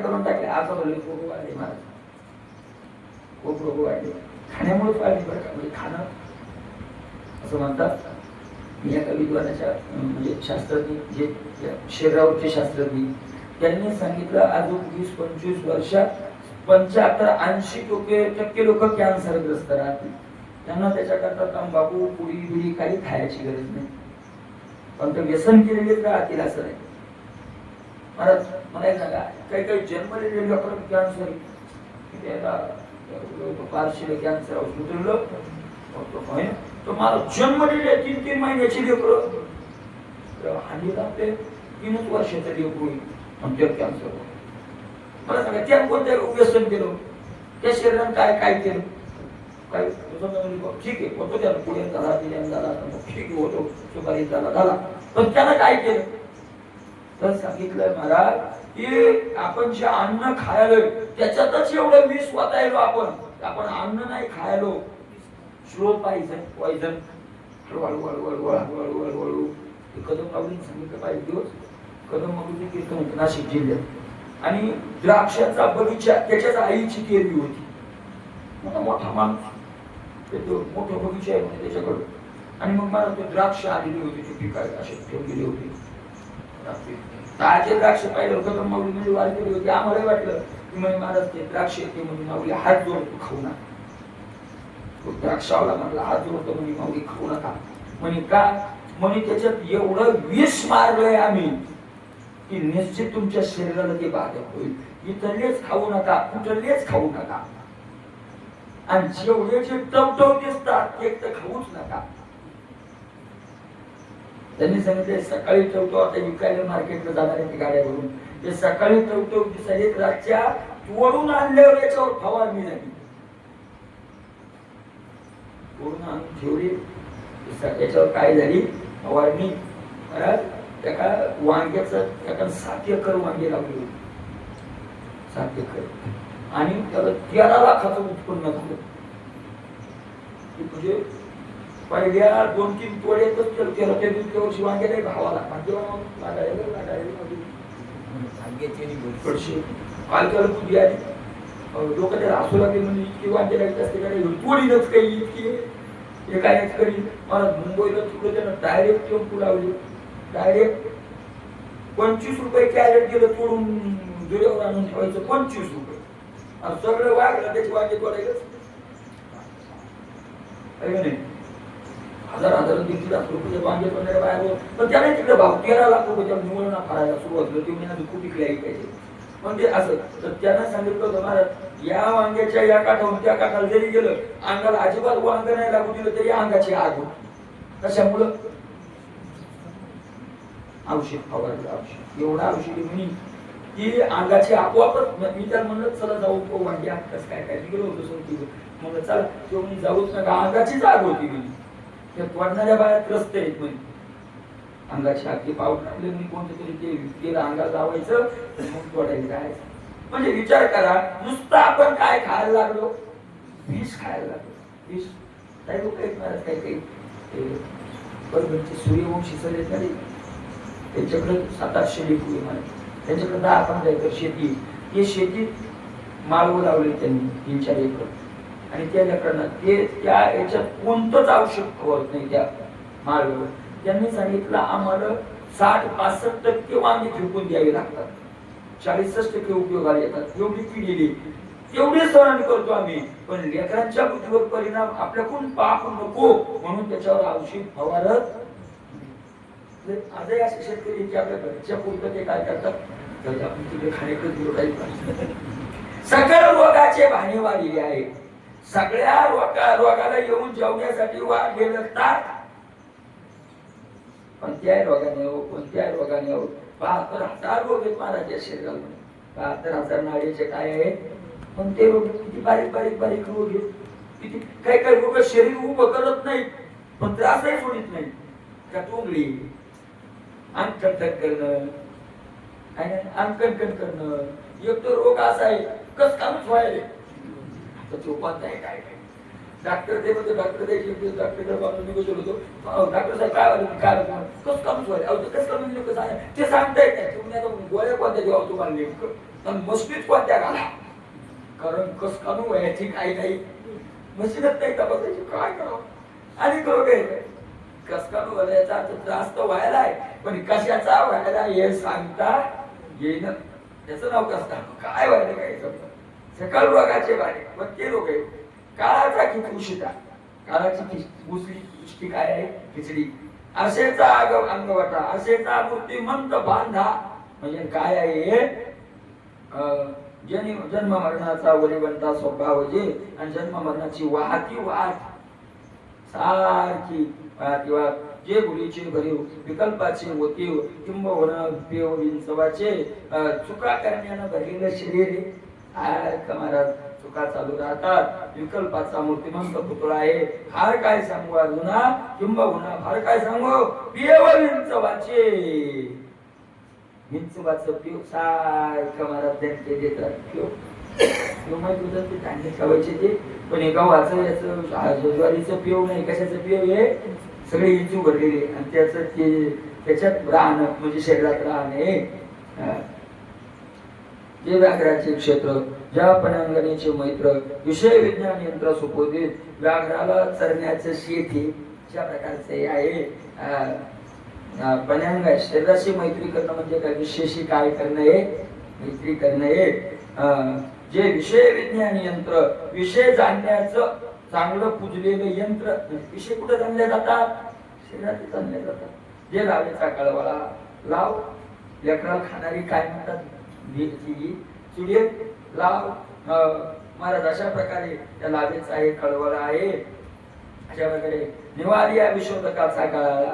करून टाकले. आता बोलले खूप वाढले महाराज, खूप रोग वाढले. खाण्यामुळेच वाढले बरं का. म्हणजे खाणं असं म्हणतात. मी एका विद्वानाच्या म्हणजे शास्त्रज्ञ जे शरीरावरचे शास्त्रज्ञ त्यांनी सांगितलं अजून 20-25 वर्षात 75-80% लोक कॅन्सरग्रस्त राहतील. त्यांना त्याच्याकरता तंबाखू पुडी बिडी काही खायची गरज नाही. पण ते व्यसन केलेलेच राहतील असं नाही. मला सांगा काही काही जन्मलेले लोक कॅन्सर पार्शियल कॅन्सर हॉस्पिटल मला जन्मलेले 3-3 महिन्याची लेकरं आणि आपले 3 वर्षाचं लेकरू होईल आणि कॅन्सर. मला सांगा त्या कोणत्या व्यसन केलं? त्या शरीरानं काय काय केलं? काय ठीक आहे होतो त्याला पुढे झाला दिल्यानं झाला ठीक आहे होतो सुपारी झाला पण त्यानं काय केलं? तर सांगितलं महाराज की आपण जे अन्न खायलो त्याच्यातच एवढं विष वाटायलो. आपण अन्न नाही खायलो. स्लो पॉइझन हळूहळू कदम लावून सांगितलं पाहिजे दिवस. कदम मागून कीर्तन होतं नाशिक जिल्ह्यात आणि द्राक्षाचा बगीचा त्याच्याच आईची केली होती. मोठा माणूस मोठा बगीचा आहे म्हणजे त्याच्याकडे. आणि मग मला तो द्राक्ष आलेली होती ती पिकायला अशी ठेवलेली होती. ताजे द्राक्ष पाहिलं कदम माऊली म्हणजे वार केली होती. आम्हाला वाटलं की म्हणजे महाराज ते द्राक्ष येते म्हणजे माऊली हात जोडतो खाऊ नका. द्राक्षावला म्हटलं हात जोडतो म्हणजे माऊली खाऊ नका म्हणे का? म्हणे त्याच्यात एवढं विष मारलंय आम्ही की निश्चित तुमच्या शरीराला ते बाधक होईल. इथलेच खाऊ नका, कुठलेच खाऊ नका. आणि जेवढे जे टवटव दिसतात ते तर खाऊच नका. त्यांनी सांगितले सकाळी टवटव आता विकायला मार्केटला जाणार आहे गाड्यावरून. ते सकाळी टवटव दिसायले रातच्या वरून आणल्यावर याच्यावर फवारणी झाली. वरून आणून ठेवली याच्यावर काय झाली फवारणी. एका वांग्याचं एका 7 एकर वांगे लावली होती. 7 एकर आणि त्याला 13 लाखाचं उत्पन्न झालं. म्हणजे पहिल्या 2-3 तोड्यातच केलं ते दूध तेव्हा शिवांगे नाही भावाला भाग्यवान लागायला भाग्याची आणि गोष्ट. थोडीशी पालकाला बुद्धी आली लोक त्याला हसू लागले म्हणजे इतकी वांगे लागत असते का तोडीनच काही इतकी हे काय करी मला मुंबईला तिकडे त्यानं डायरेक्ट टेम्पो लावली डायरेक्ट 25 रुपये कॅरेट गेलं तोडून जुड्यावर आणून ठेवायचं 25 रुपये आणि सगळं वागलं त्याची वांगे तोडायलाच नाही 1000 देखील लाख रुपये वांगे तोडणारे बाहेर पण त्याने तिकडे भाव 13 लाख रुपये त्या निवडणा फाडायला सुरुवात केली ती खूप विकली पाहिजे म्हणजे असं तर त्यांना सांगितलं होतं महाराज या वांग्याच्या या काठावरून त्या काठाला जरी गेलं अंगाला अजिबात वांग नाही लागू दिलं तरी अंगाची आग होती कशामुळं औषध फवारलं औषध एवढा औषधी म्हणी की अंगाची आपोआपच मी त्याला म्हणलं चला जाऊ वांगे कसं काय काय गेलो होतो सोडती म्हणलं चला तो मी जाऊच नका अंगाचीच आग होती मी त्या तोडणाऱ्या बाया त्रस्त आहेत म्हणे अंगाची आग पाऊस टाकले मी कोणतं तरी ते तेल अंगाला लावायचं मग तोडायला जायचं म्हणजे विचार करा नुसतं आपण काय खायला लागलो विष खायला लागलो विष काही लोक आहेत महाराज काही काही बरोबरचे सूर्यवंशी सर झाले त्यांच्याकडे 700-800 लेकरू आहे त्यांच्याकडे 10-15 एकर शेती हे शेतीत माळव लावले त्यांनी 3-4 एकर आणि त्या लेकरांना ते त्या याच्यात कोणतंच औषध फवारत नाही त्या माळवर त्यांनी सांगितलं आम्हाला 60-65% वांगे फेकून द्यावे लागतात 40% उपयोगाला येतात एवढी पिढी तेवढे सहन करतो आम्ही पण लेकरांच्या बुद्धीवर परिणाम आपल्याकडून पाप नको म्हणून त्याच्यावर औषध फवारत आजही असे शेतकरी की आपल्या घरच्या पुरतं ते काय करतात आपण तिकडे खाण्याकडे सकल रोगाचे भाने वाढलेले आहे सगळ्या रोगाला येऊन जेवण्यासाठी वाढलेलं ताट कोणत्याही रोगाने हो 72,000 रोग आहेत महाराज शरीरामध्ये 72,000 नाडीचे काय आहेत पण ते रोग किती बारीक रोग आहेत किती काही रोग शरीर उभं करत नाही पण त्रासही सोडित नाही का टोंगळी अंग ठणठण करणं अंग कणकण करणं एक तो रोग असा आहे कस कामच व्हायला चोपात आहे काय डॉक्टर ते म्हणतो डॉक्टर डॉक्टर बाजून निघून होतो डॉक्टर साहेब काय कस कामच व्हायला कस कमी कसं आहे ते सांगता येत नाही तुम्ही आता गोळ्या कोणत्या जेव्हा तुम्हाला नेमकं मस्तीच कोणत्या घाला कारण कस कानू व्हायची काही नाही मशीनच नाही तपासायची काय करावं आणि रोग आहे कसकानू व्हायचा त्रास तर व्हायला आहे पण कशाचा व्हायला हे सांगता येईन त्याचं नाव कसकानू काय व्हायला काय सकल रोगाचे बारे मग ते रोग आहे काळाचा किती काळाची पुष्टी काय आहे खिचडी असेचा अंगवटा असेचा मूर्तिमंत बांधा म्हणजे काय आहे जन्म मरणाचा वरिवंता स्वभाव जे आणि जन्म मरणाची वाहती वाट सारखी किंवा जे गुलीचे भरीव विकल्पाचे होतीव किंबहुना पेव विंचवाचे चुका करण्यानं भरलेलं शरीर महाराज चुका चालू राहतात विकल्पाचा मूर्तिमंत पुतळा आहे फार काय सांगू अर्जुना किंबहुना फार काय सांगू पेव विंचवाचे विंचवाचं पेव सारखं महाराज त्यांचे देतात पेव माहिती होतं ते धान्य खावायचे ते पण हे गव्हाचं याचं ज्वारीचं पेव नाही कशाचं पेव हे सगळे इंचू भरलेले आणि त्याचं ते त्याच्यात राहणं म्हणजे शरीरात राहणे जे व्याघ्राचे क्षेत्र ज्या पणांगणीचे मैत्र विषय विज्ञान यंत्र सुपोदित व्याघ्राला चरण्याचं शेती अशा प्रकारचे आहे पणांग शरीराशी मैत्री करणं म्हणजे काय विषयाशी काय करणं हे मैत्री करणं हे जे विषय विज्ञान यंत्र विषय जाणण्याचं चांगलं पुजलेलं यंत्र विषय कुठे जाणले जातात शरीरात जाणले जातात जे लावेचा कळवळा लाव लेकराला खाणारी काय म्हणतात चुडे लाव महाराज अशा प्रकारे त्या लावेचा आहे कळवळा आहे अशा प्रकारे निवारी या विशोधकाचा काळाला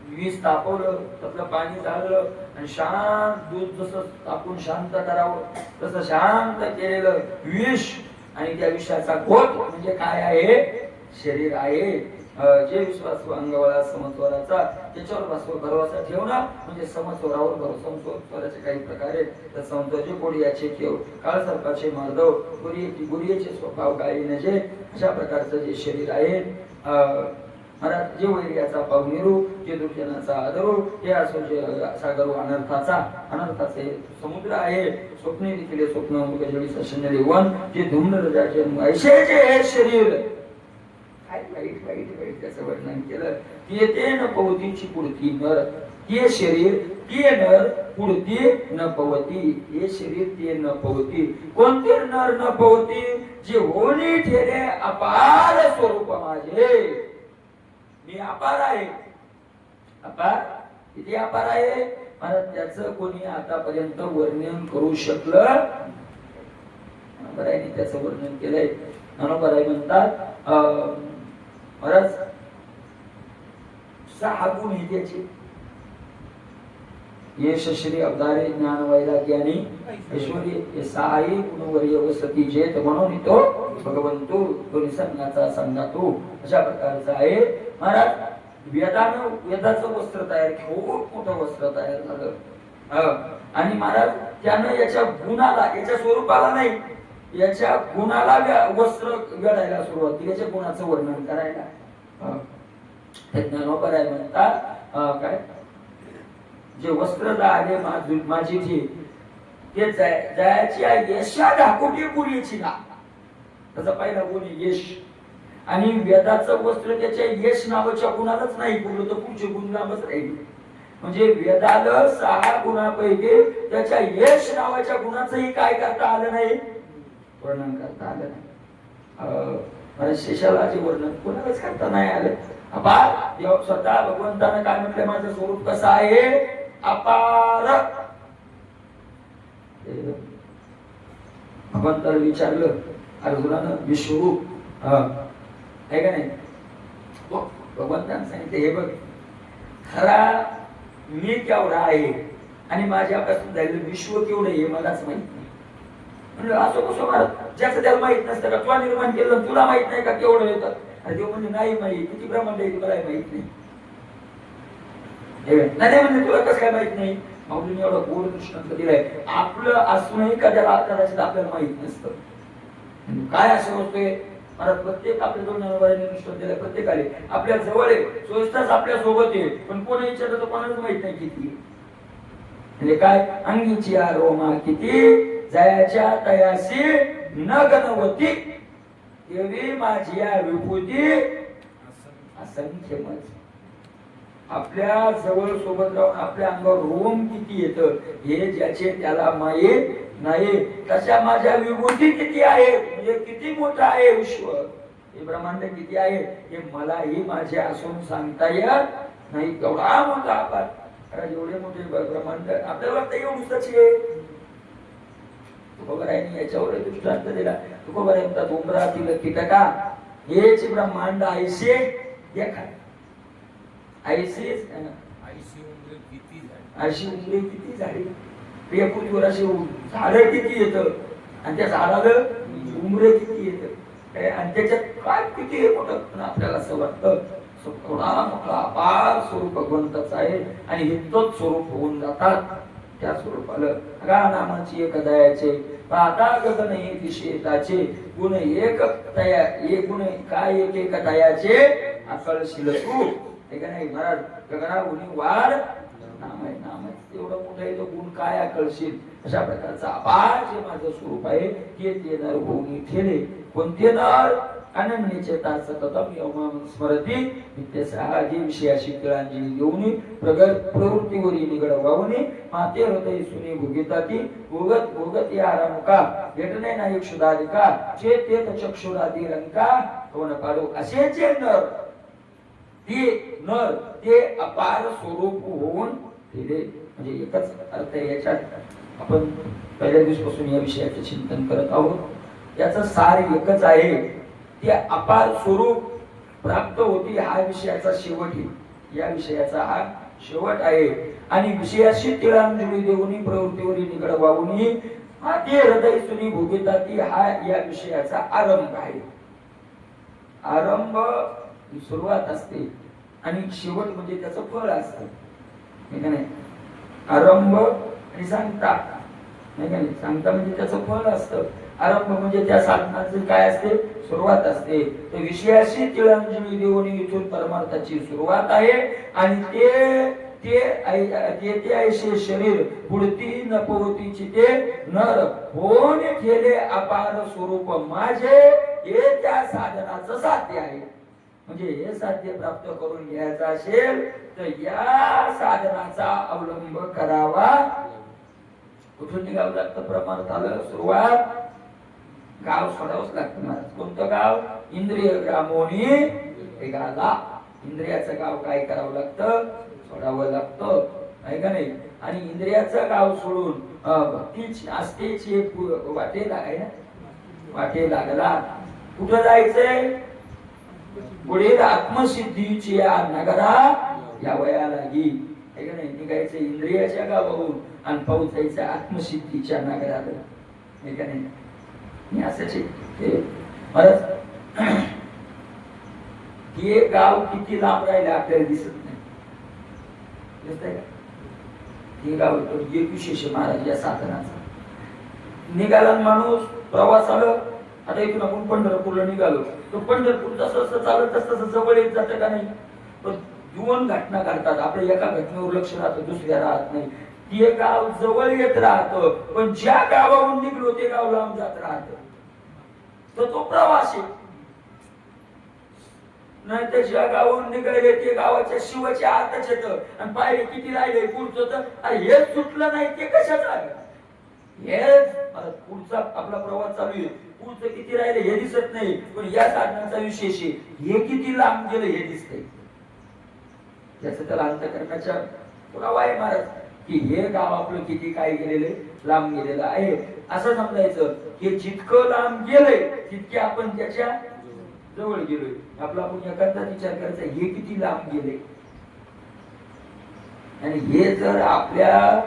वीज तापवलं त्यातलं पाणी झालं आणि शांत दूध जसं तापून शांत करावं तसं शांत केलेलं विष आणि त्या विषयाचा घोट म्हणजे काय आहे शरीर आहे जे विश्वास अंगवळा समस्वराचा त्याच्यावर भरोसा ठेवणं म्हणजे समस्वरावर भरोसा समस्वराचे काही प्रकारे तर समजोजे कोडी याचे ठेव काळ सर्पाचे मार्दव गुरियेचे स्वभाव गायी नजे अशा प्रकारचं जे शरीर आहे महाराज जे वैर्याचा पावनेरू, जे दुर्जनाचा आदरू, हे असो जे सागर अनर्थाचे समुद्र आहे, स्वप्ने देखील स्वप्न मुगजळी सशन्य देवन, जे धूम्र रजाचे ऐशे जे हे शरीर, काय वाईट वाईट वाईट त्याचं वर्णन केलं की येते न पवतीची पुढती नर, ते शरीर ते नर पुढती न पवती, हे शरीर ते न पवती, कोणते नर न पवती, जे होणी ठेरे अपार स्वरूप माझे, मी अपार आहे. अपार किती अपार आहे मला त्याचं कोणी आतापर्यंत वर्णन करू शकलं बरायने त्याचं वर्णन केलंय. बराय म्हणतात महाराज 6 गुण हे त्याचे, यश श्री अवतारे ज्ञान वैराग्य आणि ऐश्वर्य, हे 6 गुणवर्य वसती जेत म्हणून तो भगवंतो तो निसर्गाचा संगातो अशा प्रकारचा आहे. महाराज वेदाचं वस्त्र तयार, खूप मोठं वस्त्र तयार झालं आणि महाराज त्यानं याच्या गुणाला, याच्या स्वरूपाला नाही, याच्या गुणाला वस्त्र घडायला सुरुवात केली, याच्या गुणाचं वर्णन करायला. ज्ञानोबराय म्हणतात काय, जे वस्त्र जाळे माझी ती ते जायची आहे यशा ढाकोटी पुरीची ना, त्याचा पहिला गुण यश, आणि वेदाचं वस्त्र त्याच्या यश नावाच्या गुणालाच नाही पुरलं तर पुढचे गुण नामच राहिले. म्हणजे वेदाला 6 गुणापैकी त्याच्या यश नावाच्या गुणाचंही काय करता आलं नाही, वर्णन करता आलं नाही. मला शेषालाचे वर्णन कोणालाच करता नाही आलं. अपार स्वतः भगवंतानं काय म्हटलं, माझं स्वरूप कसं आहे, अपार. भगवंताला विचारलं अर्जुनानं, विश्वरूप आहे का नाही, भगवंतानं सांगितलं हे बघ, खरा मी केवढा आहे आणि माझ्यापासून झालेलं विश्व केवढं हे मलाच माहित नाही. म्हणलं असं कसं महाराज, ज्याचं त्याला माहित नसतं का, तुला निर्माण केलं तुला माहित नाही का केवढं येतं. आणि देव म्हणजे नाही माहित, किती ब्रह्मांड आहे मला माहित नाही. नाही म्हणले तुला कसं काय माहित नाही, माऊलीने एवढं गोड दृष्टांत दिलंय. आपलं असूनही कदाचित आपल्याला माहित नसतं काय असं होतंय. मला प्रत्येक आपल्या दोन दृष्टांत दिलंय, प्रत्येकाले आपल्या जवळ आहे, स्वतःच आपल्या सोबत आहे, पण कोणी विचारलं तर कोणालाच माहित नाही किती. म्हणजे काय, अंगीची रोमा किती, जयाच्या तयासी न गणवती, देवी माझी विभूती असंख्य मज. आपल्या जवळ सोबत राहून आपल्या अंगावर रोम किती येतं हे ज्याचे त्याला माहीत नाही. तशा माझ्या विभूती किती आहे, म्हणजे किती मोठं आहे विश्व, हे ब्रह्मांड किती आहे हे मलाही माझे असून सांगता येत नाही. एवढा मोठा आकार, एवढे मोठे ब्रह्मांड आपल्याला वाटतं एवढंच आहे. तुकोबारायांनी याच्यावर दृष्टांत दिला. तुकोबाराय म्हणतात, उमरातील कीटका हेच ब्रह्मांड ऐसे देखा. ऐसेच अशी उमरे किती झाली, प्रियपुरीवर अशी झाडं किती येतं आणि त्या झाडाला उमरे किती येतं, आणि त्याच्यात काय किती मोठं आपल्याला असं वाटतं. थोडा मोठा अपार स्वरूप भगवंताचं आहे आणि हितच स्वरूप होऊन जातात. त्या स्वरूपाला नामाची एक दयाचे पाहता गगन एक दिशेताचे गुण एक तया, एक गुण काय एक एक दयाचे आकळशील तू, हे का नाही महाराज. गगना गुणी वाढ नाम आहे, नाम आहे एवढं मोठं आहे, तो गुण काय आकळशील. अशा प्रकारचा अपार जे माझं स्वरूप आहे ते नर होऊन ठेले. कोणते नर, अनन्यचे तास सततम यौमाम स्मरती नित्यसहा, जे विषयाशी तिळांजली देऊनी प्रवृत्तीवरी निगड वावनी, माते हृदय सुनी भुगिताती भोगत भोगत या रामुका भेटणे नाही क्षुधाधिका, जे तेत चक्षुरादी रंका होण पाडो. असे जे नर, ते नर ते अपार स्वरूप होऊन ठेले. म्हणजे एकच अर्थ आहे याच्यात. आपण पहिल्या दिवसापासून या विषयाचे चिंतन करत आहोत. याचं सार एकच आहे, ते अपार स्वरूप प्राप्त होती हा विषयाचा शेवट आहे. या विषयाचा हा शेवट आहे. आणि विषयाशी तिळांजली देऊनी प्रवृत्तीवरी निगड वावुनी माते हृदय सुनी भोगिताती, हा या विषयाचा आरंभ आहे. आरंभ ही सुरुवात असते आणि शेवट म्हणजे त्याचं फळ असतं, नाही. आरंभ आणि सांगता, नाही का नाही, सांगता म्हणजे त्याचं फळ असतं आरंभ म्हणजे त्या साधनाची काय असते, सुरुवात असते. तर विषयाशी तिळंजली देऊन इथून परमार्थाची सुरुवात आहे. आणि ते ऐसे शरीर पुढती नपवतीची ते नर होऊन केले अपार स्वरूप माझे, हे त्या साधनाचं साध्य आहे. म्हणजे हे साध्य प्राप्त करून घ्यायचं असेल तर या साधनाचा अवलंब करावा. कुठून निघावं लागतं, परमार्थाला सुरुवात गाव सोडावंच लागतं महाराज. कोणतं गाव, इंद्रिय ग्रामोनी निघाला. इंद्रियाचं गाव काय करावं लागतं, सोडावं लागतं, आहे का नाही. आणि इंद्रियाचं गाव सोडून भक्तीची आस्थेची वाटे लागाय ना, वाटे लागला. कुठं जायचंय, पुढे आत्मसिद्धीची या नगरा या वया लागी, आहे का नाही. निघायचं इंद्रियाच्या गावाहून आणि पोहोचायचं आत्मसिद्धीच्या नगराला, आहे का नाही. असंच महाराज हे गाव किती लांब राहिले आपल्याला दिसत नाही, दिसतंय का. हे गाव एक विशेष महाराज या साधनाचा. निघाला माणूस प्रवासाला, आता इथून आपण पंढरपूरला निघालो तर पंढरपूर जसं जसं चालत तसं जवळ येत जातं का नाही. पण दोन घटना घडतात, आपल्या एका घटनेवर लक्ष राहतं, दुसऱ्या राहत नाही. ते गाव जवळ येत राहतं, पण ज्या गावाहून निघलो ते गाव लांब जात राहत. तर तो प्रवासी नाही तर ज्या गावाहून निघाले ते गावाच्या शिवाच्या आतच येत. आणि पायरे किती राहिले पुढचं, तर अरे हेच सुटलं नाही ते कशाच आहे, हेच पुढचा आपला प्रवास चालू आहे, पुढचं किती राहिले हे दिसत नाही. पण या साधनाचा विशेष आहे, हे किती लांब गेलं हे दिसतंय. त्याचं त्याला अंतःकरणाच्या पुरावा आहे महाराज, की हे गाव आपलं किती काय गेलेलं, लांब गेलेलं आहे. असं समजायचं की जितकं लांब गेलंय तितके आपण त्याच्या जवळ गेलोय. आपला आपण एखादा विचार करायचा, हे किती लांब गेले. आणि हे जर आपल्या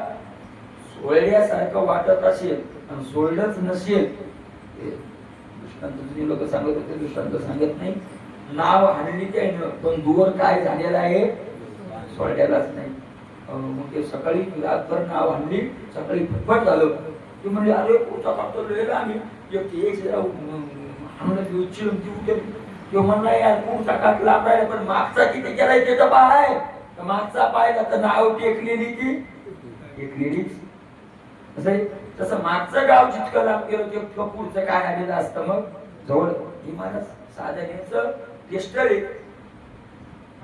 सोहळ्यासारखं वाटत असेल आणि सोडलंच नसेल, दृष्टांत लोक सांगत होते, दृष्टांत सांगत नाही. नाव हाणली त्यानं, पण दूर काय झालेलं आहे सोडल्यालाच नाही. मग ते सकाळी रातभर नाव हाणली, सकाळी फटफट झालं. ते म्हणजे अरे पुढचा कापतो लिहिलं आम्ही तो म्हणला यार पुढचा काप लांब राहिला, पण मागचा किती गेलाय ते तर पाहाय. मागचा पाहिला तर नाव टेकलेली ती टेकलेलीच. तसं मागचं गाव जितकं लांब गेलं तितकं पुढचं काय आलेलं असतं मग जवळ. ही महाराज साधनेचं टेस्टर आहे.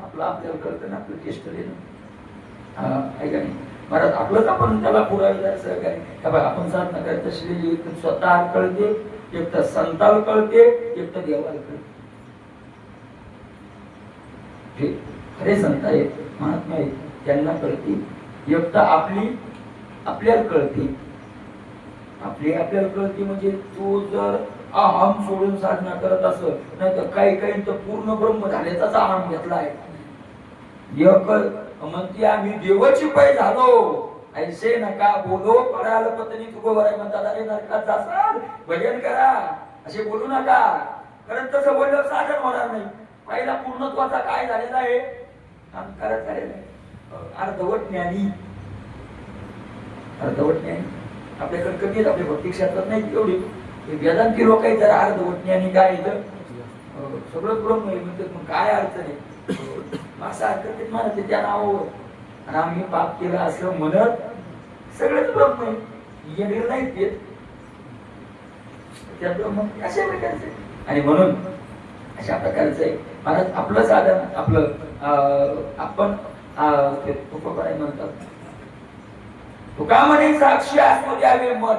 आपलं आपल्याला कळतं ना, आपलं टेस्टर आहे ना, ऐका नाही महाराज. आपलंच आपण त्याला पुरायला सहकार्य. आपण साधना करत असलेली एक स्वतः कळते, एक तर संताला कळते, एक तर देवाला कळते. खरे संत आहेत, महात्मा आहेत, त्यांना कळते. एक तर आपल्याला कळते, आपल्याला कळते. म्हणजे तू जर अहम सोडून साधना करत असं, नाही तर काही काही तर पूर्ण ब्रह्म झाल्याचाच अहम घेतला आहे. म्हणते आम्ही देवाची पै झालो, ऐसे नका बोलो पडाल पत्नी तुकोवर म्हणतात. अरे नरकात जासाल, भजन करा असे बोलू नका. कारण तसं बोललं साधन होणार नाही. पहिला पूर्णत्वाचा काय झालेला आहे, करत झालेला आहे. अर्धवट ज्ञानी आपल्याकडे कमी आहेत, आपल्या भक्ती क्षेत्रात नाही तेवढी. वेदांती लोक आहेत जरा अर्धवट ज्ञानी काय इथं सगळं ब्रह्म आहे म्हणतात. मग काय अर्थ नाही असं अर्थ म्हणत त्या नावावर. आणि आम्ही पाप केलं असं म्हणत सगळंच ब्रह्म आहे, येणार नाही ते त्या ब्रह्म अशा प्रकारचे. आणि म्हणून अशा प्रकारचं आहे महाराज आपलं साधन. आपलं आपण म्हणतात तुका म्हणे साक्षी असू द्यावे मन,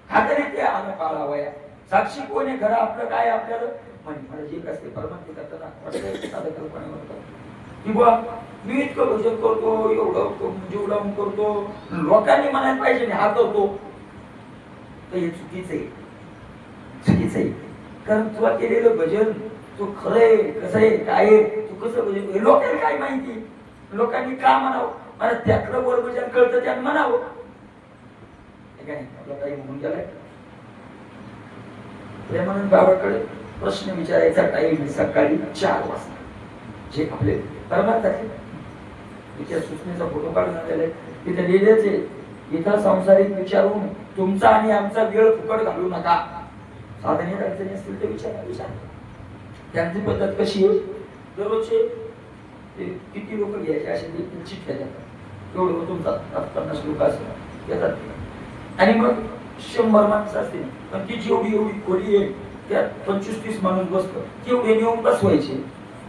खात्री ते आण काढावया. साक्षी कोण आहे खरं आपलं काय आपल्याला म्हणजे जे कसते परमात्मा करताना साधं कल्पना म्हणतात की बा मी इतकं भजन करतो, एवढं जेवढं करतो, लोकांनी म्हणायला पाहिजे नाही हातवतो, तर हे चुकीचं आहे, चुकीचं आहे. कारण तुला केलेलं भजन तू खरंय कसं आहे काय तू कसं भजन, हे लोकांना काय माहिती, लोकांनी का म्हणावं. मला त्यातलं वर भजन कळतं त्यानं म्हणावं. आपला काही म्हणून गेलाय म्हणून बाबाकडे प्रश्न विचारायचा टाइम सकाळी 4 वाजता. जे आपले परमार्थाचे तिच्या सूचनेचा फोटो काढून आलेला आहे तिथे लिहिलेच आहे इथं संसारिक विचारून तुमचा आणि आमचा वेळ फुकट घालू नका. साधनेत अडचणी असतील ते विचार. त्यांची पद्धत कशी आहे, दररोजचे किती लोक घ्यायचे असे चिठ्ठ्या देतात. एवढं तुमचा 50 लोक असतात येतात आणि मग 100 माणसं असतील, पण ती जेवढी एवढी खोली आहे त्यात 25-30 माणूस बसतो, तेवढे नेऊन बसवायचे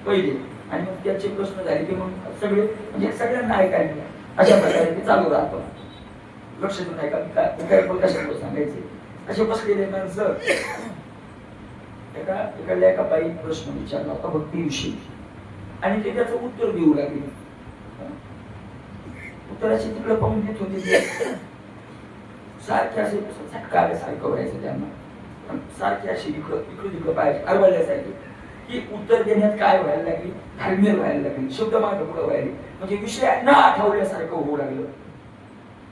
पहिले आणि मग त्याचे प्रश्न झाले की मग सगळे म्हणजे सगळ्यांना ऐकायला अशा प्रकारे ते चालू राहतो. लक्ष देऊन ऐका काय कशाला सांगायचे. असे बसलेले माणसं एका बाई प्रश्न विचारला होता भक्तीविषयी आणि ते त्याचं उत्तर देऊ लागले. उत्तराची तिकडे पाहून देत होते, सारखे असे झटकाल्यासारखं व्हायचं त्यांना, सारखे असे इकडं तिकडं पाहायचे अरवळल्यासारखे की उत्तर देण्यात काय व्हायला लागली, धार्मिक व्हायला लागली, शब्द मागे पुढे व्हायला, म्हणजे विषय न आठवल्यासारखं होऊ लागलं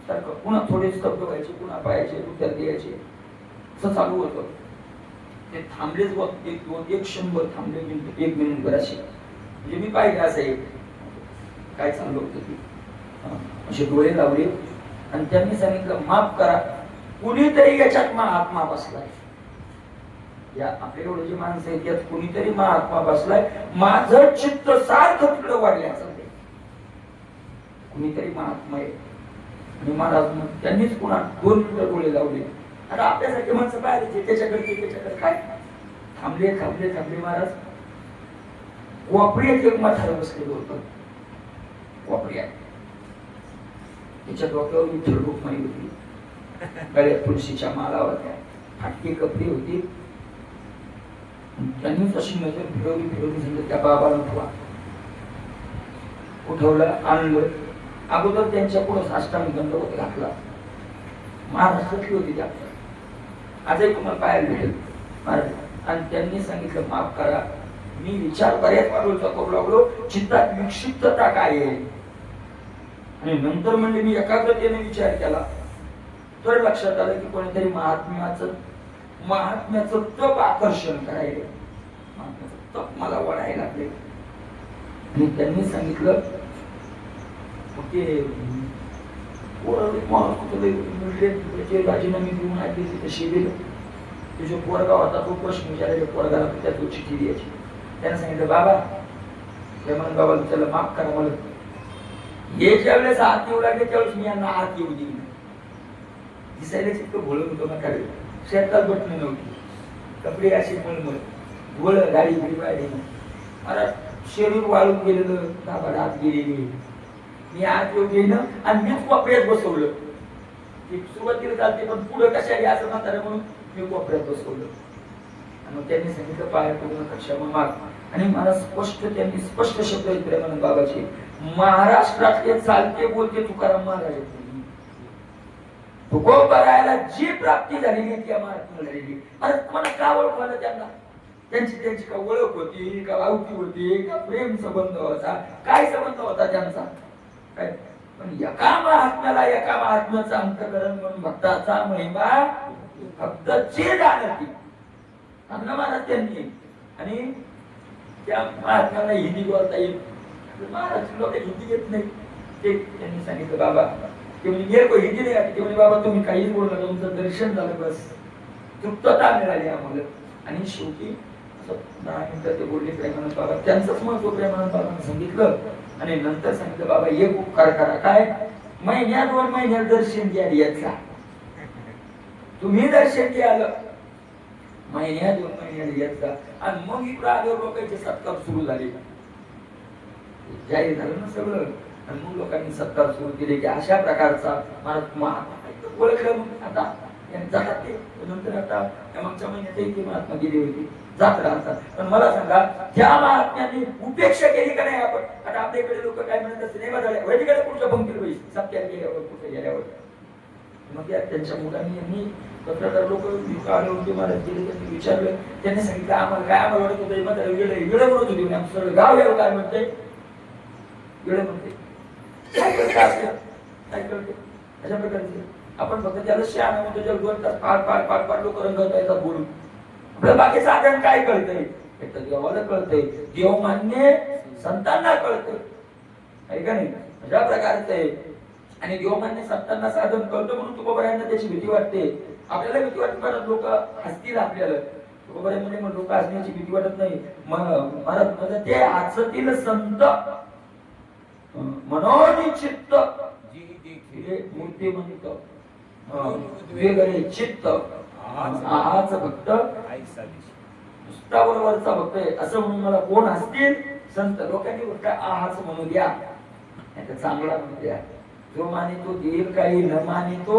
सारखं. पुन्हा थोडे स्तब्ध व्हायचे, पुन्हा पाहायचे, उत्तर द्यायचे, असं चालू होतं. ते थांबलेच एक 100 थांबले, 1 मिनिट भराशी म्हणजे मी पाहिजे असं काय चाललं होतं ते. असे डोळे लावले आणि त्यांनी सांगितलं माफ करा, कुणीतरी याच्यात महात्मा बसलाय. या आपल्याकडे जे माणसं आहेत त्यात कुणीतरी महात्मा बसलाय, माझं चित्त सारखं तिकडं वाढल्याचं ते कुणीतरी महात्मा आहे. आणि महाराज त्यांनीच पुन्हा 2 मिनिटं डोळे लावले. आता आपल्यासारखे माणसं पाहिजे त्याच्याकडे काय थांबले महाराज. वापऱ्यात एक म्हातारं बसलेलं होतं, वापऱ्या त्याच्या डोक्यावर विठ्ठल रुक्माई होती, गळ्यात तुळशीच्या माला होत्या, फाटके कपडे होते. त्यांनीच अशी नजर फिरवली सांगितलं त्या बाबाला उठवलं आणलं. अगोदर त्यांच्या पुढे साष्टांग दंडवत घातला. महाराष्ट्रातली होती त्या, आजही तुम्हाला पाहायला भेटेल महाराज. आणि त्यांनी सांगितलं माफ करा, मी विचार बऱ्याच वाढवचा करू लागलो, चित्तात विक्षिप्तता काय आहे. आणि नंतर म्हणजे मी एकाग्रतेने विचार केला तर लक्षात आलं की कोणीतरी महात्म्याचं तप आकर्षण करायला, महात्म्याचं तप मला वळायला लागले. आणि त्यांनी सांगितलं राजीनामे घेऊन आली तिथे शिबिर तुझ्या पोरगा होता तो प्रश्न विचारायचा, पोरगाला त्या तो चिठ्ठी द्यायची. त्याने सांगितलं बाबा म्हणून बाबा त्याला माफ करा, मला हे ज्या वेळेस हात येऊ लागले त्यावेळेस मी यांना हात येऊ दिली. दिसायला इतकं भोळत होतं ना काय, शेतात बटणं नव्हती, कपडे असे मळमळ गोळ गाडी बिडी पाहिजे, मला शरीर वाळून गेलेलं, दाबाड हात गेलेली. मी हात येऊ गेलं आणि मीच कोपऱ्यात बसवलं. सुरुवातीला चालते पण पुढं कशाला असं म्हातारा म्हणून मी कोपऱ्यात बसवलं. आणि मग त्यांनी सांगितलं पाया पडून क्षमा माग. आणि मला त्यांनी स्पष्ट शब्द प्रेमानंद बाबाचे, महाराष्ट्रातले चालते बोलते तुकाराम महाराज तुकोबरायला जी प्राप्ती झालेली त्या महात्मा झालेली. अरे तुम्हाला का ओळखलं त्यांना, त्यांची का ओळख होती का आवती होती का प्रेम संबंध होता, काय संबंध होता त्यांचा काय. पण एका महात्म्याचं अंतकरण म्हणून भक्ताचा महिमा फक्त जाणती चांगलं महाराज त्यांनी. आणि त्या महात्म्याला हिंदी बोलता येईल, महाराज लोक हिंदी येत नाही. ते त्यांनी सांगितलं बाबा ते म्हणजे मेरे को हिंदी नाही आती, ते म्हणजे बाबा तुम्ही काहीच बोलला, तुमचं दर्शन झालं बस, तृप्तता मिळाली आम्हाला. आणि शेवटी 10 मिनिटं ते बोलले प्रेमानंद बाबा, त्यांचंच महत्व प्रेमानंद बाबांनी सांगितलं. आणि नंतर सांगितलं बाबा एक उपकार करा, काय 2 महिन्यात दर्शन द्यायला यायचा, तुम्ही दर्शन द्यायला 2 महिन्याला यायचा. आणि मग इकडे आल्यावर लोकांचे सत्कार सुरू झाले, जाहीर झालं ना सगळं. आणि मग लोकांनी सत्कार सुरू केले की अशा प्रकारचा महात्मा ओळखलं. मग आता जातात ते नंतर, आता मागच्या महिन्यात ते महात्मा गेले होते, जात राहतात. पण मला सांगा ज्या महात्म्यांनी उपेक्षा केली का नाही आपण. आता आपल्याकडे लोक काय म्हणत असते, नाही बघायला वैदिकडे पुढच्या पंक्तीला पैसे सप्त्याला गेल्यावर कुठे गेल्यावर. मग त्यांच्या मुलांनी यांनी पत्रकार लोक मला गेले, त्यांनी विचारलं, त्यांनी सांगितलं आम्हाला काय आम्हाला वाटत होतं वेळ म्हणत होती, आमचं सगळं गाव यावं काय म्हणतंय वेळ म्हणते काय कळते अशा प्रकारचे. आपण फक्त त्याला शहाणा म्हणतो, जग 2 तास पार लोक रंगत येतात बोलून. आपल्या बाकी साधन काय कळतंय, एक तर देवाला कळतंय, देव मान्य संतांना कळतंय, आहे का नाही. अशा प्रकारचे आणि देवमान्य संतांना साधन करतो म्हणून तुकोबारायांना त्याची भीती वाटते. आपल्याला भीती वाटते, परत लोक हसतील आपल्याला. तुकोबाराय म्हणजे मग लोक हसण्याची भीती वाटत नाही. महाराज म्हणजे ते आचतील संत मनोनिचित्त हे मूर्ती म्हणतो वेगळे चित्त आहाच भक्त नुसतावरचा भक्त आहे असं म्हणून मला कोण हसतील संत. लोकांनी फक्त आहाच म्हणू द्या, नाही चांगला म्हणू द्या. जो मानितो देईल काही, न मानितो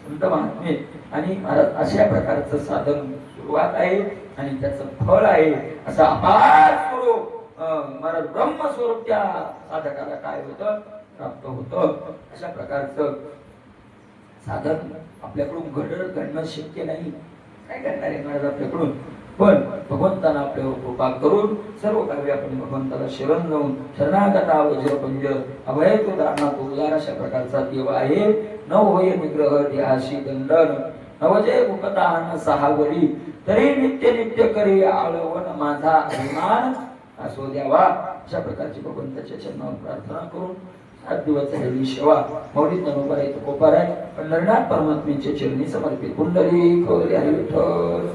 संत महात्मे. आणि महाराज अशा प्रकारचं साधन सुरुवात आहे आणि त्याचं फळ आहे. असं अपार स्वरूप महाराज ब्रह्मस्वरूप त्या साधकाला काय होतं, प्राप्त होतं. अशा प्रकारचं साधन आपल्याकडून घडणं शक्य नाही. काय करणार आहे महाराज आपल्याकडून, पण भगवंतानं आपल्यावर कृपा करून सर्व कार्य आपण भगवंताला शरण जाऊन शरणागता वज्रपंज अभय तो दाना तो उदार अशा प्रकारचा देव आहे. न होय निग्रह देहाशी दंडन नवजय मुकताहन सहावरी तरी नित्य नित्य करे आळवण माझा अभिमान असो द्यावा. अशा प्रकारची भगवंताच्या चरणावर प्रार्थना करून 7 दिवस झालेली सेवा मौलिक नमोबाई कोपाराय पंढरनाथ परमात्म्याच्या चरणी समर्पित. पुंडलिक हरी विठ्ठल.